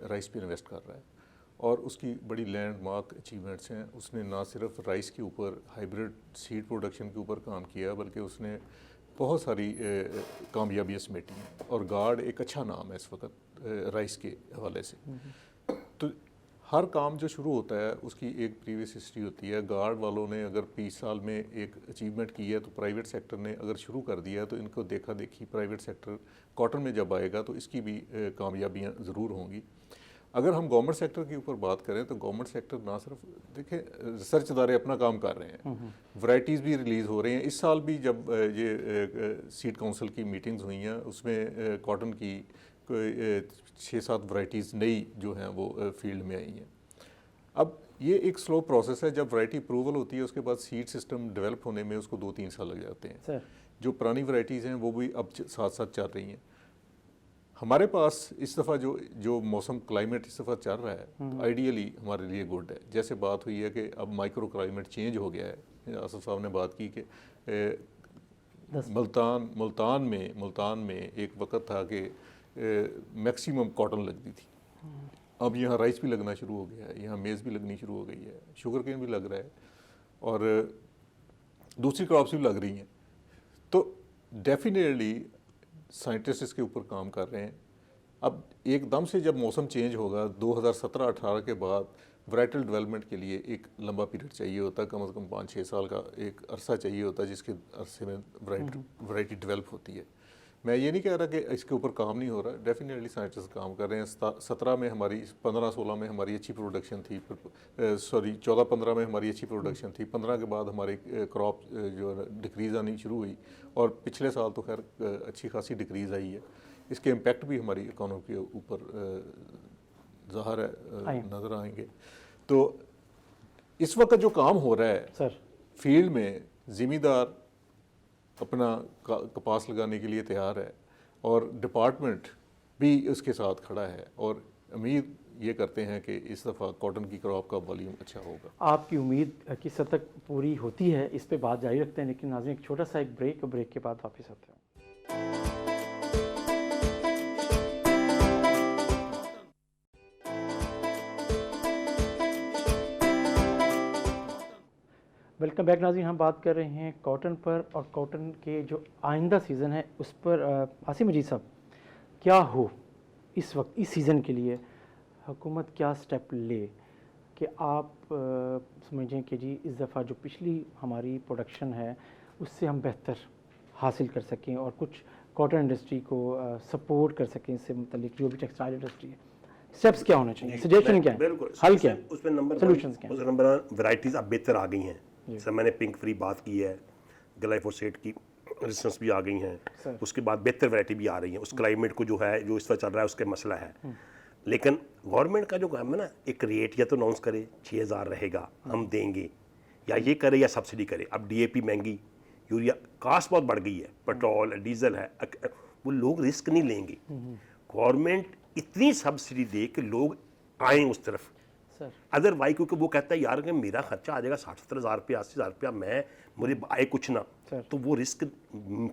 राइस पे इन्वेस्ट कर रहा है और उसकी बड़ी लैंडमार्क अचीवमेंट्स हैं। उसने ना सिर्फ राइस के ऊपर हाइब्रिड सीड प्रोडक्शन के ऊपर काम किया, बल्कि उसने बहुत सारी कामयाबियाँ समेटी हैं और गार्ड एक अच्छा नाम है इस वक्त राइस के हवाले से। तो हर काम जो शुरू होता है उसकी एक प्रीवियस हिस्ट्री होती है। गार्ड वालों ने अगर 20 साल में एक अचीवमेंट की है तो प्राइवेट सेक्टर ने अगर शुरू कर दिया तो इनको देखा देखी प्राइवेट सेक्टर कॉटन में जब आएगा तो इसकी भी कामयाबियाँ ज़रूर होंगी। अगर हम गवर्नमेंट सेक्टर के ऊपर बात करें तो गवर्नमेंट सेक्टर ना सिर्फ देखें, रिसर्च इदारे अपना काम कर रहे हैं, वैरायटीज़ भी रिलीज़ हो रही हैं। इस साल भी जब ये सीड काउंसिल की मीटिंग्स हुई हैं उसमें कॉटन की कोई 6-7 वैरायटीज़ नई जो हैं वो फील्ड में आई हैं। अब ये एक स्लो प्रोसेस है, जब वैरायटी अप्रूवल होती है उसके बाद सीड सिस्टम डेवलप होने में उसको 2-3 साल लग जाते हैं। सर, जो पुरानी वैरायटीज़ हैं वो भी अब साथ साथ चल रही हैं। हमारे पास इस दफ़ा जो मौसम क्लाइमेट इस दफ़ा चल रहा है तो आइडियली हमारे लिए गुड है। जैसे बात हुई है कि अब माइक्रो क्लाइमेट चेंज हो गया है, आसफ साहब ने बात की कि मुल्तान में एक वक्त था कि मैक्सिमम कॉटन लगती थी। अब यहाँ राइस भी लगना शुरू हो गया है, यहाँ मेज़ भी लगनी शुरू हो गई है, शुगर केन भी लग रहा है और दूसरी क्रॉप्स भी लग रही हैं। तो डेफिनेटली साइंटिस्ट इसके ऊपर काम कर रहे हैं। अब एकदम से जब मौसम चेंज होगा 2017-18 के बाद वैराइटल डेवलपमेंट के लिए एक लंबा पीरियड चाहिए होता है, कम से कम 5-6 साल का एक अरसा चाहिए होता है जिसके अरसे में वैरायटी डेवलप होती है। मैं ये नहीं कह रहा कि इसके ऊपर काम नहीं हो रहा, डेफिनेटली साइंटिस्ट काम कर रहे हैं। 17 में हमारी 15-16 में हमारी अच्छी प्रोडक्शन थी, 14-15 में हमारी अच्छी प्रोडक्शन थी, 15 के बाद हमारी क्रॉप जो डिक्रीज़ आनी शुरू हुई और पिछले साल तो खैर अच्छी खासी डिक्रीज़ आई है। इसके इम्पेक्ट भी हमारी इकोनॉमी के ऊपर ज़ाहिर है नज़र आएंगे। तो इस वक्त जो काम हो रहा है सर, फील्ड में, ज़िम्मेदार अपना कपास लगाने के लिए तैयार है और डिपार्टमेंट भी उसके साथ खड़ा है और उम्मीद ये करते हैं कि इस दफ़ा कॉटन की क्रॉप का वॉल्यूम अच्छा होगा। आपकी उम्मीद किस हद तक पूरी होती है, इस पे बात जारी रखते हैं, लेकिन नाज़रीन एक छोटा सा एक ब्रेक के बाद वापस आते हैं। वेलकम बैक नाज़रीन, हम बात कर रहे हैं कॉटन पर और कॉटन के जो आइंदा सीज़न है उस पर। आसिम मजीद साहब, क्या हो इस वक्त इस सीज़न के लिए हुकूमत क्या स्टेप ले कि आप समझें कि जी इस दफ़ा जो पिछली हमारी प्रोडक्शन है उससे हम बेहतर हासिल कर सकें और कुछ कॉटन इंडस्ट्री को सपोर्ट कर सकें, इससे मुतल्लिक जो भी टेक्सटाइल इंडस्ट्री है, स्टेप्स क्या होने चाहिए, सजेशन क्या है, बिल्कुल हल क्या है, उसमें नंबर सॉल्यूशंस क्या हैं? नंबर वैरायटीज़ अब बेहतर आ गई हैं। सर मैंने पिंक फ्री बात की है, ग्लाइफोसेट की रेजिस्टेंस भी आ गई हैं, उसके बाद बेहतर वैरायटी भी आ रही है। उस क्लाइमेट को जो है जो इस तरह चल रहा है उसके मसला है। लेकिन गवर्नमेंट का जो काम है ना, एक रेट या तो अनाउंस करे 6000 रहेगा हम देंगे, या ये करे या सब्सिडी करे। अब DAP महंगी, यूरिया कास्ट बहुत बढ़ गई है, पेट्रोल डीजल है, वो लोग रिस्क नहीं लेंगे। गवर्नमेंट इतनी सब्सिडी दे कि लोग आएँ उस तरफ। अदरवाइज क्योंकि वो कहता है यार कि मेरा खर्चा आ जाएगा 60-70 हज़ार रुपया, 80 हज़ार रुपया, मैं मुझे आए कुछ ना, तो वो रिस्क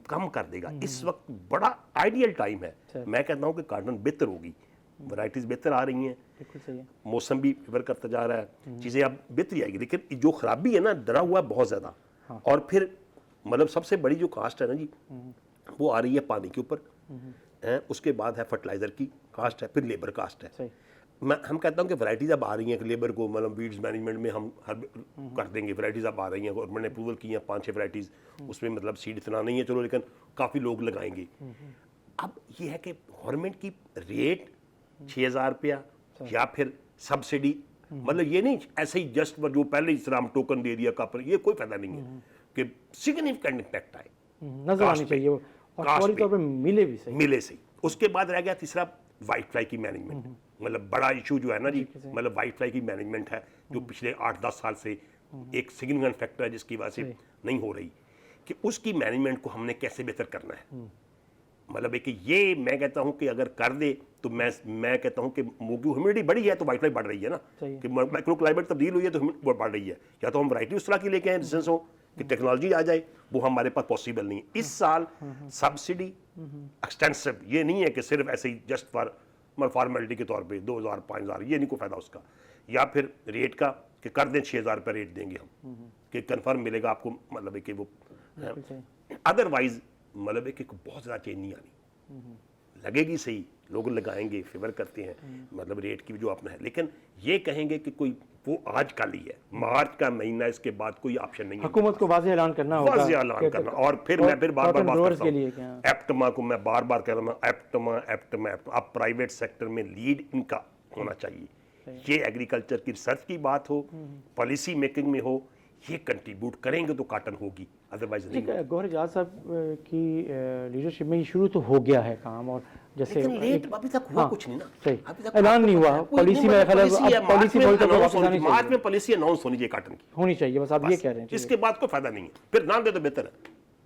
कम कर देगा। इस वक्त बड़ा आइडियल टाइम है। मैं कहता हूँ कि कॉटन बेहतर होगी, वैरायटीज़ बेहतर आ रही हैं, बिल्कुल सही है, मौसम भी फेवर करता जा रहा है, चीज़ें अब बेहतरी आएगी। लेकिन जो खराबी है ना, डरा हुआ है बहुत ज़्यादा। हाँ। और फिर मतलब सबसे बड़ी जो कास्ट है ना जी, वो आ रही है पानी के ऊपर, उसके बाद है फर्टिलाइजर की कास्ट है, फिर लेबर कास्ट है। सही। हम कहता हूँ कि वैराइटीज़ अब आ रही हैं कि लेबर को मतलब बीड्स मैनेजमेंट में हम हर कर देंगे, वैराइटीज़ अब आ रही हैं, गवर्नमेंट ने अप्रूवल की हैं 5-6 वैराइटीज़, उसमें मतलब सीड इतना नहीं है चलो, लेकिन काफ़ी लोग लगाएंगे। अब ये है कि गवर्नमेंट की रेट 6,000 रुपया या फिर सब्सिडी, मतलब ये नहीं ऐसे ही जस्ट जो पहले इस तरह हम टोकन दे दिया कापर, ये कोई फायदा नहीं है कि सिग्निफिकेंट इम्पैक्ट आए, नजर आनी चाहिए वो, और फौरी तौर पे मिले भी सही। मिले सही। उसके बाद रह गया तीसरा वाइट फ्लाई की मैनेजमेंट, मतलब बड़ा इशू जो है ना जी, मतलब वाइट फ्लाई की मैनेजमेंट है जो पिछले 8-10 साल से एक सिग्निफिकेंट फैक्टर है जिसकी वजह से नहीं हो रही, कि उसकी मैनेजमेंट को हमने कैसे बेहतर करना है। मतलब एक ये मैं कहता हूं कि अगर कर दे तो मैं कहता हूं कि ह्यूमिडिटी बढ़ी है तो वाइट फ्लाई बढ़ रही है ना, कि माइक्रो क्लाइमेट तब्दील हुई है तो ह्यूमिडिटी बढ़ रही है, या तो हम वैरायटी उस तरह की लेके आए रेजिस्टेंस हो कि टेक्नोलॉजी आ जाए, वो हमारे पास पॉसिबल नहीं है। इस साल सब्सिडी एक्सटेंसिव, ये नहीं है कि सिर्फ ऐसे ही जस्ट फॉर फॉर्मेलिटी के तौर पे 2,000-5,000, ये नहीं कोई फायदा उसका, या फिर रेट का कि कर दें 6,000 रुपये रेट देंगे हम कि कन्फर्म मिलेगा आपको, मतलब कि वो अदरवाइज मतलब कि बहुत ज़्यादा चेंज नहीं आनी, लगेगी सही, लोग लगाएंगे, फेवर करते हैं, मतलब रेट की जो अपना है, लेकिन ये कहेंगे कि कोई वो आज कल ही है, मार्च का महीना, इसके बाद कोई ऑप्शन नहीं है। हुकूमत को वाज़ेह ऐलान करना होगा, वाज़ेह ऐलान करना। और फिर मैं फिर बार बार बात करता हूँ एप्टमा को, मैं बार बार कह रहा हूँ एप्टमा अब प्राइवेट सेक्टर में लीड इनका होना चाहिए। ये एग्रीकल्चर की रिसर्च की बात हो, पॉलिसी मेकिंग में हो, ये कंट्रीब्यूट करेंगे तो कॉटन होगी, अदरवाइज नहीं। गौहर एजाज साहब की लीडरशिप में ये शुरू तो हो गया है काम, और जैसे लेट अभी तक हुआ कुछ नहीं ना, सही अभी तक ऐलान नहीं हुआ, पॉलिसी में पॉलिसी मार्च में पॉलिसी अनाउंस होनी चाहिए, कॉटन की होनी चाहिए, बस आप ये कह रहे हैं। इसके बाद कोई फायदा नहीं है, फिर नाम दे तो बेहतर है।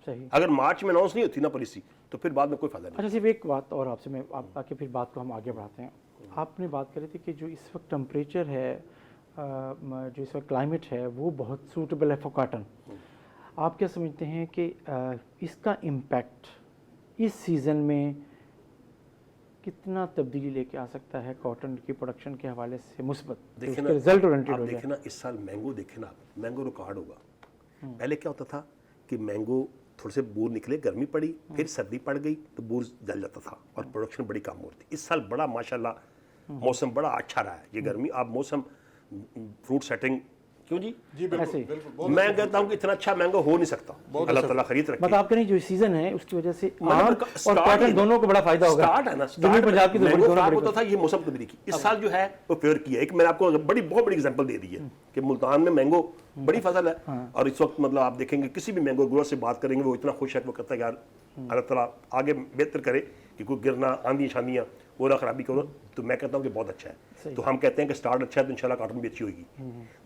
सही। अगर मार्च में अनाउंस नहीं होती ना पॉलिसी तो फिर बाद में कोई फायदा नहीं। अच्छा, सिर्फ एक बात और आपसे मैं आके फिर बात को हम आगे बढ़ाते हैं। आपने बात करी थी कि जो इस वक्त टेम्परेचर है, जो इस वक्त क्लाइमेट है, वो बहुत सूटेबल है फॉर कॉटन। आप क्या समझते हैं कि इसका इम्पैक्ट इस सीज़न में कितना तब्दीली लेके आ सकता है कॉटन की प्रोडक्शन के हवाले से, मुस्बत देखिए ना, रिजल्ट ओरिएंटेड हो देखे ना, इस साल मैंगो देखे ना, मैंगो रिकॉर्ड होगा। पहले क्या होता था कि मैंगो थोड़े से बूर निकले, गर्मी पड़ी, फिर सर्दी पड़ गई तो बूर जल जाता था और प्रोडक्शन बड़ी कम होती। इस साल बड़ा माशाल्लाह मौसम बड़ा अच्छा रहा है, ये गर्मी आप मौसम फ्रूट सेटिंग, क्यों जी? जी बिल्कुल, मैं कहता हूँ कि इतना अच्छा मैंगो हो नहीं सकता, अल्लाह ताला खरीद रखे। मतलब आप कह रहे हैं जो सीजन है उसकी वजह से आम और कॉटन दोनों को बड़ा फायदा होगा। स्टार्ट है ना, स्टार्ट पंजाब की मैंगो खराब होता था, ये मौसम तब्दीली की इस साल जो है वो फेवर किया। एक मैंने आपको बहुत बड़ी एग्जांपल दे दी है कि मुल्तान में मैंगो बड़ी फसल है, और इस वक्त मतलब आप देखेंगे किसी भी मैंगो ग्रोअर से बात करेंगे वो इतना खुश है, वो कहता है यार अल्लाह ताला आगे बेहतर करे कि कोई गिरना, आंधी शांधियाँ वो ना खराबी करो। तो मैं कहता हूँ कि बहुत अच्छा है। तो हम कहते हैं कि स्टार्ट अच्छा है तो इंशाल्लाह कॉटन भी अच्छी होगी।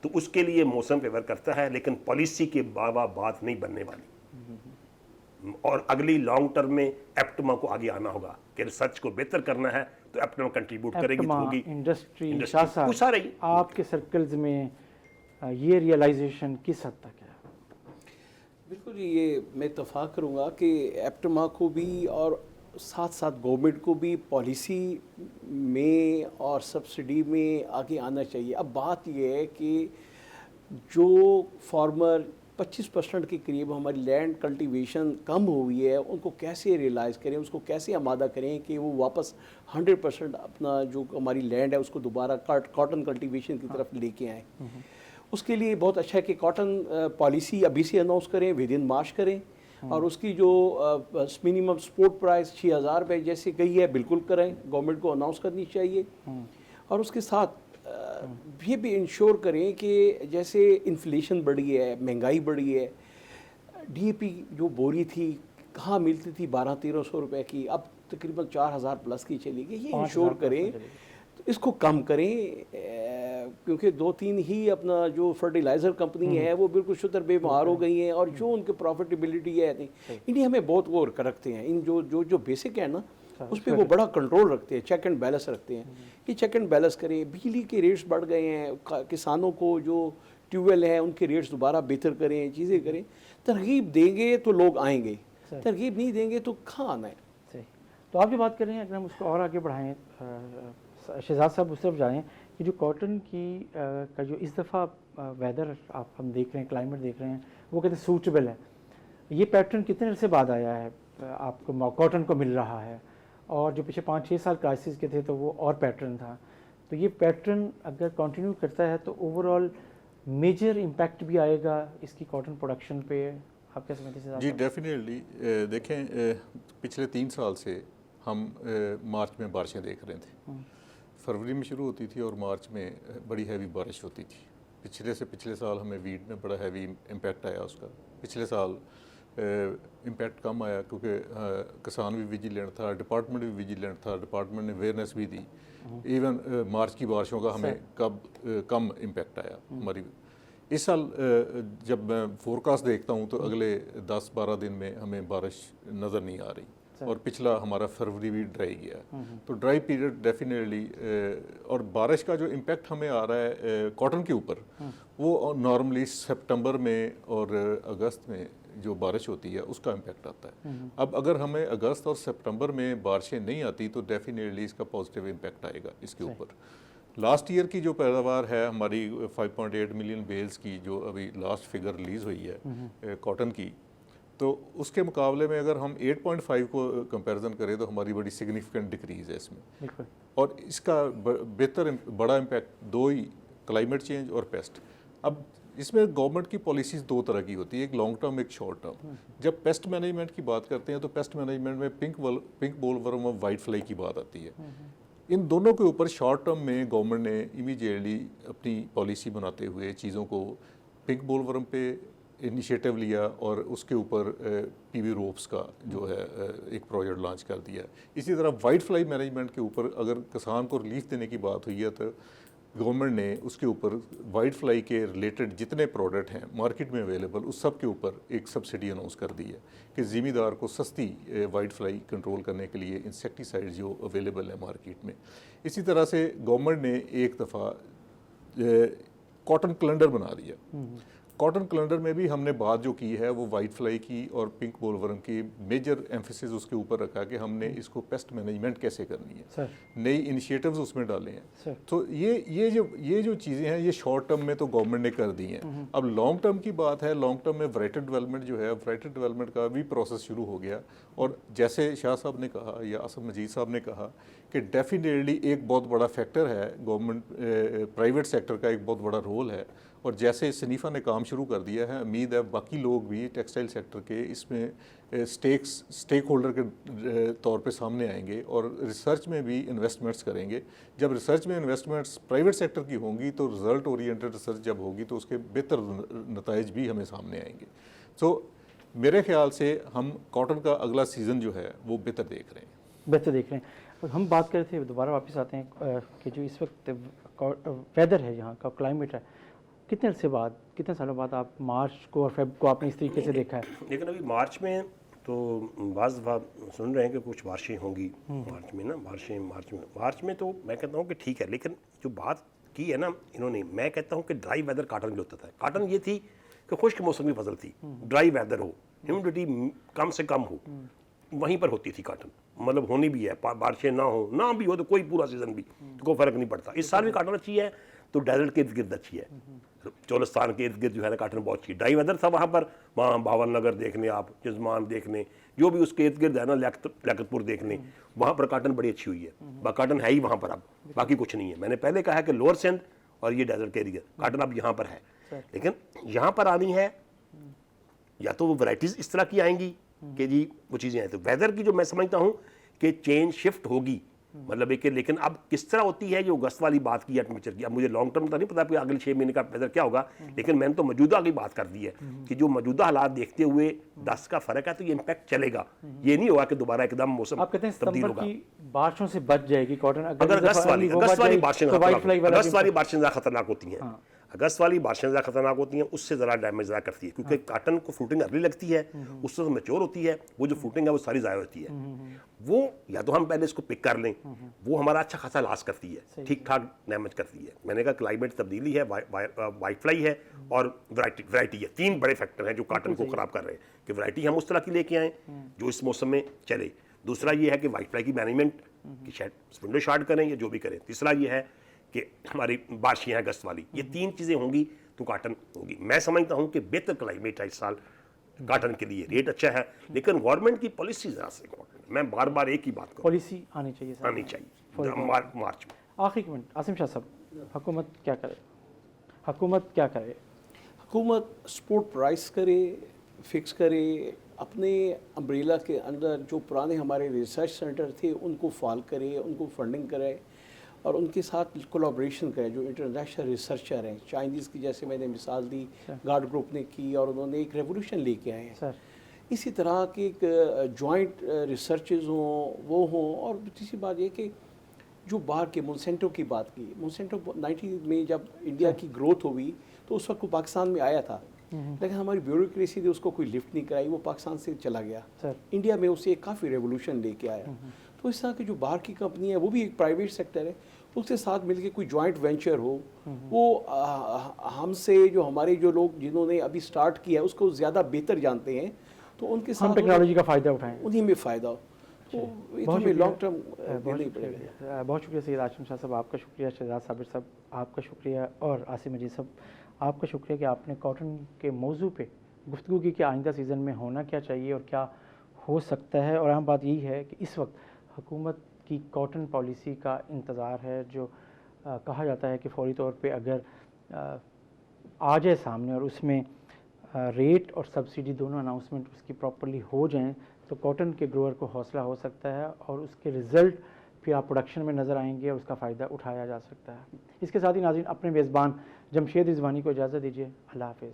तो उसके लिए मौसम फेवर करता है, लेकिन पॉलिसी के बात नहीं बनने वाली। और अगली लॉन्ग टर्म में एप्टमा को आगे आना होगा कि रिसर्च को बेहतर करना है, तो एप्टमा कंट्रीब्यूट करेगी तो होगी इंडस्ट्री। आपके सर्कल्स में ये रियलाइजेशन किस हद तक है? बिल्कुल जी, ये मैं इत्तफाक करूँगा कि एप्टमा को भी और साथ साथ गवर्नमेंट को भी पॉलिसी में और सब्सिडी में आगे आना चाहिए। अब बात यह है कि जो फार्मर 25% के करीब हमारी लैंड कल्टीवेशन कम हुई है, उनको कैसे रियलाइज़ करें, उसको कैसे आमादा करें कि वो वापस 100% अपना जो हमारी लैंड है उसको दोबारा कॉटन कल्टीवेशन की तरफ लेके आएँ। उसके लिए बहुत अच्छा है कि कॉटन पॉलिसी अभी से अनाउंस करें, विद इन मार्च करें, और उसकी जो मिनिमम सपोर्ट प्राइस 6,000 रुपये जैसे कही है बिल्कुल करें, गवर्नमेंट को अनाउंस करनी चाहिए। और उसके साथ ये भी इंश्योर करें कि जैसे इन्फ्लेशन बढ़ी है, महंगाई बढ़ी है, DAP जो बोरी थी कहाँ मिलती थी 1200-1300 रुपये की, अब तकरीबन 4,000 प्लस की चलेगी। ये इंश्योर करें, तो इसको कम करें, क्योंकि 2-3 ही अपना जो फर्टिलाइज़र कंपनी है वो बिल्कुल शुतर बेमार हो गई हैं, और जो उनके प्रॉफिटेबिलिटी है इन्हें हमें बहुत वो रखते हैं। इन जो बेसिक है ना उस पर वो बड़ा कंट्रोल रखते हैं, चेक एंड बैलेंस रखते हैं। ये चेक एंड बैलेंस करें। बिजली के रेट्स बढ़ गए हैं, किसानों को जो ट्यूबवेल है उनके रेट्स दोबारा बेहतर करें, चीज़ें करें। तरगीब देंगे तो लोग आएंगे, तरगीब नहीं देंगे तो कहाँ आना है। सही। तो आप जो बात कर रहे हैं, अगर हम उसको और आगे बढ़ाएँ, शहजाद साहब उस तरफ जाएँ कि जो कॉटन की का जो इस दफ़ा वेदर हम देख रहे हैं, क्लाइमेट देख रहे हैं, वो कहते हैं सूटेबल है, ये पैटर्न कितने अरसे बाद आया है आपको कॉटन को मिल रहा है? और जो पिछले 5-6 साल क्राइसिस के थे तो वो और पैटर्न था, तो ये पैटर्न अगर कंटिन्यू करता है तो ओवरऑल मेजर इम्पैक्ट भी आएगा इसकी कॉटन प्रोडक्शन पे, आप क्या समझते हैं? जी डेफिनेटली। देखें, पिछले 3 साल से हम मार्च में बारिशें देख रहे थे। फरवरी में शुरू होती थी और मार्च में बड़ी हैवी बारिश होती थी। पिछले साल हमें वीट में बड़ा हैवी इम्पैक्ट आया उसका। पिछले साल इम्पैक्ट कम आया क्योंकि किसान भी विजिलेंट था, डिपार्टमेंट भी विजिलेंट था, डिपार्टमेंट ने अवेयरनेस भी दी। इवन मार्च की बारिशों का हमें कम इम्पैक्ट आया हमारी। इस साल जब मैं फोरकास्ट देखता हूँ तो अगले 10-12 दिन में हमें बारिश नज़र नहीं आ रही, और पिछला हमारा फरवरी भी ड्राई गया। तो ड्राई पीरियड डेफिनेटली, और बारिश का जो इम्पैक्ट हमें आ रहा है कॉटन के ऊपर, वो नॉर्मली सितंबर में और अगस्त में जो बारिश होती है उसका इम्पैक्ट आता है। अब अगर हमें अगस्त और सितंबर में बारिशें नहीं आती तो डेफिनेटली इसका पॉजिटिव इम्पैक्ट आएगा इसके ऊपर। लास्ट ईयर की जो पैदावार है हमारी 5.8 मिलियन बेल्स की, जो अभी लास्ट फिगर रिलीज़ हुई है कॉटन की, तो उसके मुकाबले में अगर हम 8.5 को कंपैरिजन करें तो हमारी बड़ी सिग्निफिकेंट डिक्रीज़ है इसमें। और इसका बड़ा इम्पैक्ट दो ही, क्लाइमेट चेंज और पेस्ट। अब इसमें गवर्नमेंट की पॉलिसीज़ दो तरह की होती है, एक लॉन्ग टर्म एक शॉर्ट टर्म। जब पेस्ट मैनेजमेंट की बात करते हैं तो पेस्ट मैनेजमेंट में पिंक बोलवर्म और वाइट फ्लाई की बात आती है। इन दोनों के ऊपर शॉर्ट टर्म में गवर्नमेंट ने इमीडिएटली अपनी पॉलिसी बनाते हुए चीज़ों को, पिंक बोलवर्म पे इनिशिएटिव लिया और उसके ऊपर पीवी रोप्स का जो है एक प्रोजेक्ट लॉन्च कर दिया। इसी तरह वाइट फ्लाई मैनेजमेंट के ऊपर अगर किसान को रिलीफ देने की बात हुई है तो गवर्नमेंट ने उसके ऊपर वाइट फ्लाई के रिलेटेड जितने प्रोडक्ट हैं मार्केट में अवेलेबल उस सब के ऊपर एक सब्सिडी अनाउंस कर दी है कि ज़िम्मेदार को सस्ती वाइट फ्लाई कंट्रोल करने के लिए इंसेक्टिसाइड जो अवेलेबल है मार्केट में। इसी तरह से गवर्नमेंट ने एक दफ़ा कॉटन कैलेंडर बना दिया। कॉटन कैलेंडर में भी हमने बात जो की है वो वाइट फ्लाई की और पिंक बोलवर्म की मेजर एम्फेसिस उसके ऊपर रखा कि हमने इसको पेस्ट मैनेजमेंट कैसे करनी है, नई इनिशिएटिव्स उसमें डाले हैं। तो ये जो चीज़ें हैं ये शॉर्ट टर्म में तो गवर्नमेंट ने कर दी हैं। अब लॉन्ग टर्म की बात है, लॉन्ग टर्म में वैरायटी डेवलपमेंट जो है, वैरायटी डेवलपमेंट का भी प्रोसेस शुरू हो गया। और जैसे शाह साहब ने कहा या असद मजीद साहब ने कहा कि डेफिनेटली एक बहुत बड़ा फैक्टर है गवर्नमेंट, प्राइवेट सेक्टर का एक बहुत बड़ा रोल है। और जैसे सनीफ़ा ने काम शुरू कर दिया है, उम्मीद है बाकी लोग भी टेक्सटाइल सेक्टर के इसमें स्टेक होल्डर के तौर पे सामने आएंगे और रिसर्च में भी इन्वेस्टमेंट्स करेंगे। जब रिसर्च में इन्वेस्टमेंट्स प्राइवेट सेक्टर की होंगी तो रिजल्ट ओरिएंटेड रिसर्च जब होगी तो उसके बेहतर नताइज भी हमें सामने आएंगे। सो मेरे ख्याल से हम कॉटन का अगला सीज़न जो है वो बेहतर देख रहे हैं। हम बात कर रहे थे, दोबारा वापस आते हैं कि जो इस वक्त वेदर है, यहाँ का क्लाइमेट है, कितने अरसे बाद, कितने सालों बाद आप मार्च को और फेब को आपने इस तरीके से देखा है? लेकिन अभी मार्च में तो बाज़ दफ़ा सुन रहे हैं कि कुछ बारिशें होंगी मार्च में ना, मार्च में तो मैं कहता हूँ कि ठीक है। लेकिन जो बात की है ना इन्होंने, मैं कहता हूँ कि ड्राई वेदर काटन के होता था। काटन ये थी कि खुश्क मौसम की फसल थी, ड्राई वेदर हो, ह्यूमिडिटी कम से कम हो, वहीं पर होती थी काटन। मतलब होनी भी है, बारिशें ना भी हो तो कोई पूरा सीज़न भी तो कोई फ़र्क नहीं पड़ता। इस साल भी काटन अच्छी है तो डेजर्ट के इर्द गिर्द अच्छी है, चोलिस्तान के इर्द गिर्द जो है ना काटन बहुत अच्छी है। ड्राई वेदर था वहाँ पर, वहाँ भावन नगर देखने, आप जिजमान देखने, जो भी उसके इर्द गिर्द है ना, लियाकतपुर देखने, वहाँ पर काटन बड़ी अच्छी हुई है। काटन है ही वहाँ पर, अब बाकी कुछ नहीं है। मैंने पहले कहा कि लोअर सिंध और ये डेजर्ट के एरिया काटन अब यहाँ पर है। लेकिन यहाँ पर आनी है या तो वो वैराइटीज़ इस तरह की आएंगी कि जी वो चीज़ें हैं। तो वेदर की जो मैं समझता हूँ कि चेंज शिफ्ट होगी, मतलब एक, लेकिन अब किस तरह होती है जो अगस्त वाली बात की है टेम्परेचर की, अब मुझे लॉन्ग टर्म तो नहीं पता कि अगले 6 महीने का वेदर क्या होगा। लेकिन मैंने तो मौजूदा की बात कर दी है कि जो मौजूदा हालात देखते हुए 10 का फर्क है तो ये इम्पैक्ट चलेगा। ये नहीं होगा कि दोबारा एकदम मौसम आप कहते हैं तब्दील होगा, बारिशों से बच जाएगी कॉटन। अगर अगस्त वाली बारिशें ज़्यादा खतरनाक होती हैं, अगस्त वाली बारिशें ज़्यादा खतरनाक होती हैं, उससे ज़रा डैमेज ज़्यादा करती है क्योंकि काटन को फ्रूटिंग अर्ली लगती है, उससे तो मैच्योर होती है, वो जो फ्रूटिंग है वो सारी ज़ाया होती है। वो या तो हम पहले इसको पिक कर लें, वो हमारा अच्छा खासा लॉस करती है, ठीक ठाक डैमेज करती है। मैंने कहा क्लाइमेट तब्दीली है, वाइट फ्लाई है और वैरायटी है। 3 बड़े फैक्टर हैं जो काटन को ख़राब कर रहे हैं कि वैरायटी हम उस तरह की लेके आएँ जो इस मौसम में चले। दूसरा ये है कि वाइट फ्लाई की मैनेजमेंट की शायद विंडो शॉर्ट करें या जो भी करें। तीसरा ये है कि हमारी बारिशें अगस्त वाली, ये 3 चीज़ें होंगी तो काटन होगी। मैं समझता हूँ कि बेहतर क्लाइमेट है इस साल काटन के लिए, रेट अच्छा है, लेकिन गवर्नमेंट की पॉलिसी ज़्यादा से इम्पोर्टेंट है। मैं बार बार एक ही बात करूँ, पॉलिसी आनी चाहिए सर। आनी चाहिए मार्च में। आखिरी कमेंट आसिम शाह साहब, हुकूमत क्या करे, हुकूमत क्या करे? हुकूमत सपोर्ट प्राइस करे, फिक्स करे, अपने अम्ब्रेला के अंदर जो पुराने हमारे रिसर्च सेंटर थे उनको फॉल करे, उनको फंडिंग करे और उनके साथ कोलैबोरेशन करे। जो इंटरनेशनल रिसर्चर हैं, चाइनीज़ की जैसे मैंने मिसाल दी, गार्ड ग्रुप ने की और उन्होंने एक रेवोल्यूशन लेके आए हैं। इसी तरह के एक जॉइंट रिसर्चेज हों, वो हों। और दूसरी बात ये कि जो बाहर के मोन्सेंटो की बात की, मोन्सेंटो 90 में जब इंडिया की ग्रोथ हुई तो उस वक्त वो पाकिस्तान में आया था, लेकिन हमारी ब्यूरोक्रेसी ने उसको कोई लिफ्ट नहीं कराई, वो पाकिस्तान से चला गया। इंडिया में उसे काफ़ी रेवोल्यूशन लेके आया। तो इस तरह की जो बाहर की कंपनी है वो भी एक प्राइवेट सेक्टर है, उसके साथ मिलकर कोई जॉइंट वेंचर हो, वो हमसे जो हमारे जो लोग जिन्होंने अभी स्टार्ट किया है उसको ज़्यादा बेहतर जानते हैं, तो उनके साथ टेक्नोलॉजी का फ़ायदा उठाएं, उन्हीं में फ़ायदा हो। तो लॉन्ग टर्म बहुत शुक्रिया सैयद आसिम शाह साहब, आपका शुक्रिया। शहजाद साबिर साहब आपका शुक्रिया, और आसिम मजीद साहब आपका शुक्रिया कि आपने कॉटन के मौजू पे गुफ्तगू की कि आइंदा सीज़न में होना क्या चाहिए और क्या हो सकता है। और अहम बात यही है कि इस वक्त हुकूमत की कॉटन पॉलिसी का इंतज़ार है, जो कहा जाता है कि फौरी तौर पे अगर आ जाए सामने और उसमें रेट और सब्सिडी दोनों अनाउंसमेंट उसकी प्रॉपर्ली हो जाएं तो कॉटन के ग्रोअर को हौसला हो सकता है और उसके रिज़ल्ट फिर आप प्रोडक्शन में नज़र आएंगे और उसका फ़ायदा उठाया जा सकता है। इसके साथ ही नाज़रीन, अपने मेज़बान जमशेद रिजवानी को इजाज़त दीजिए। अल्लाह हाफ़िज़।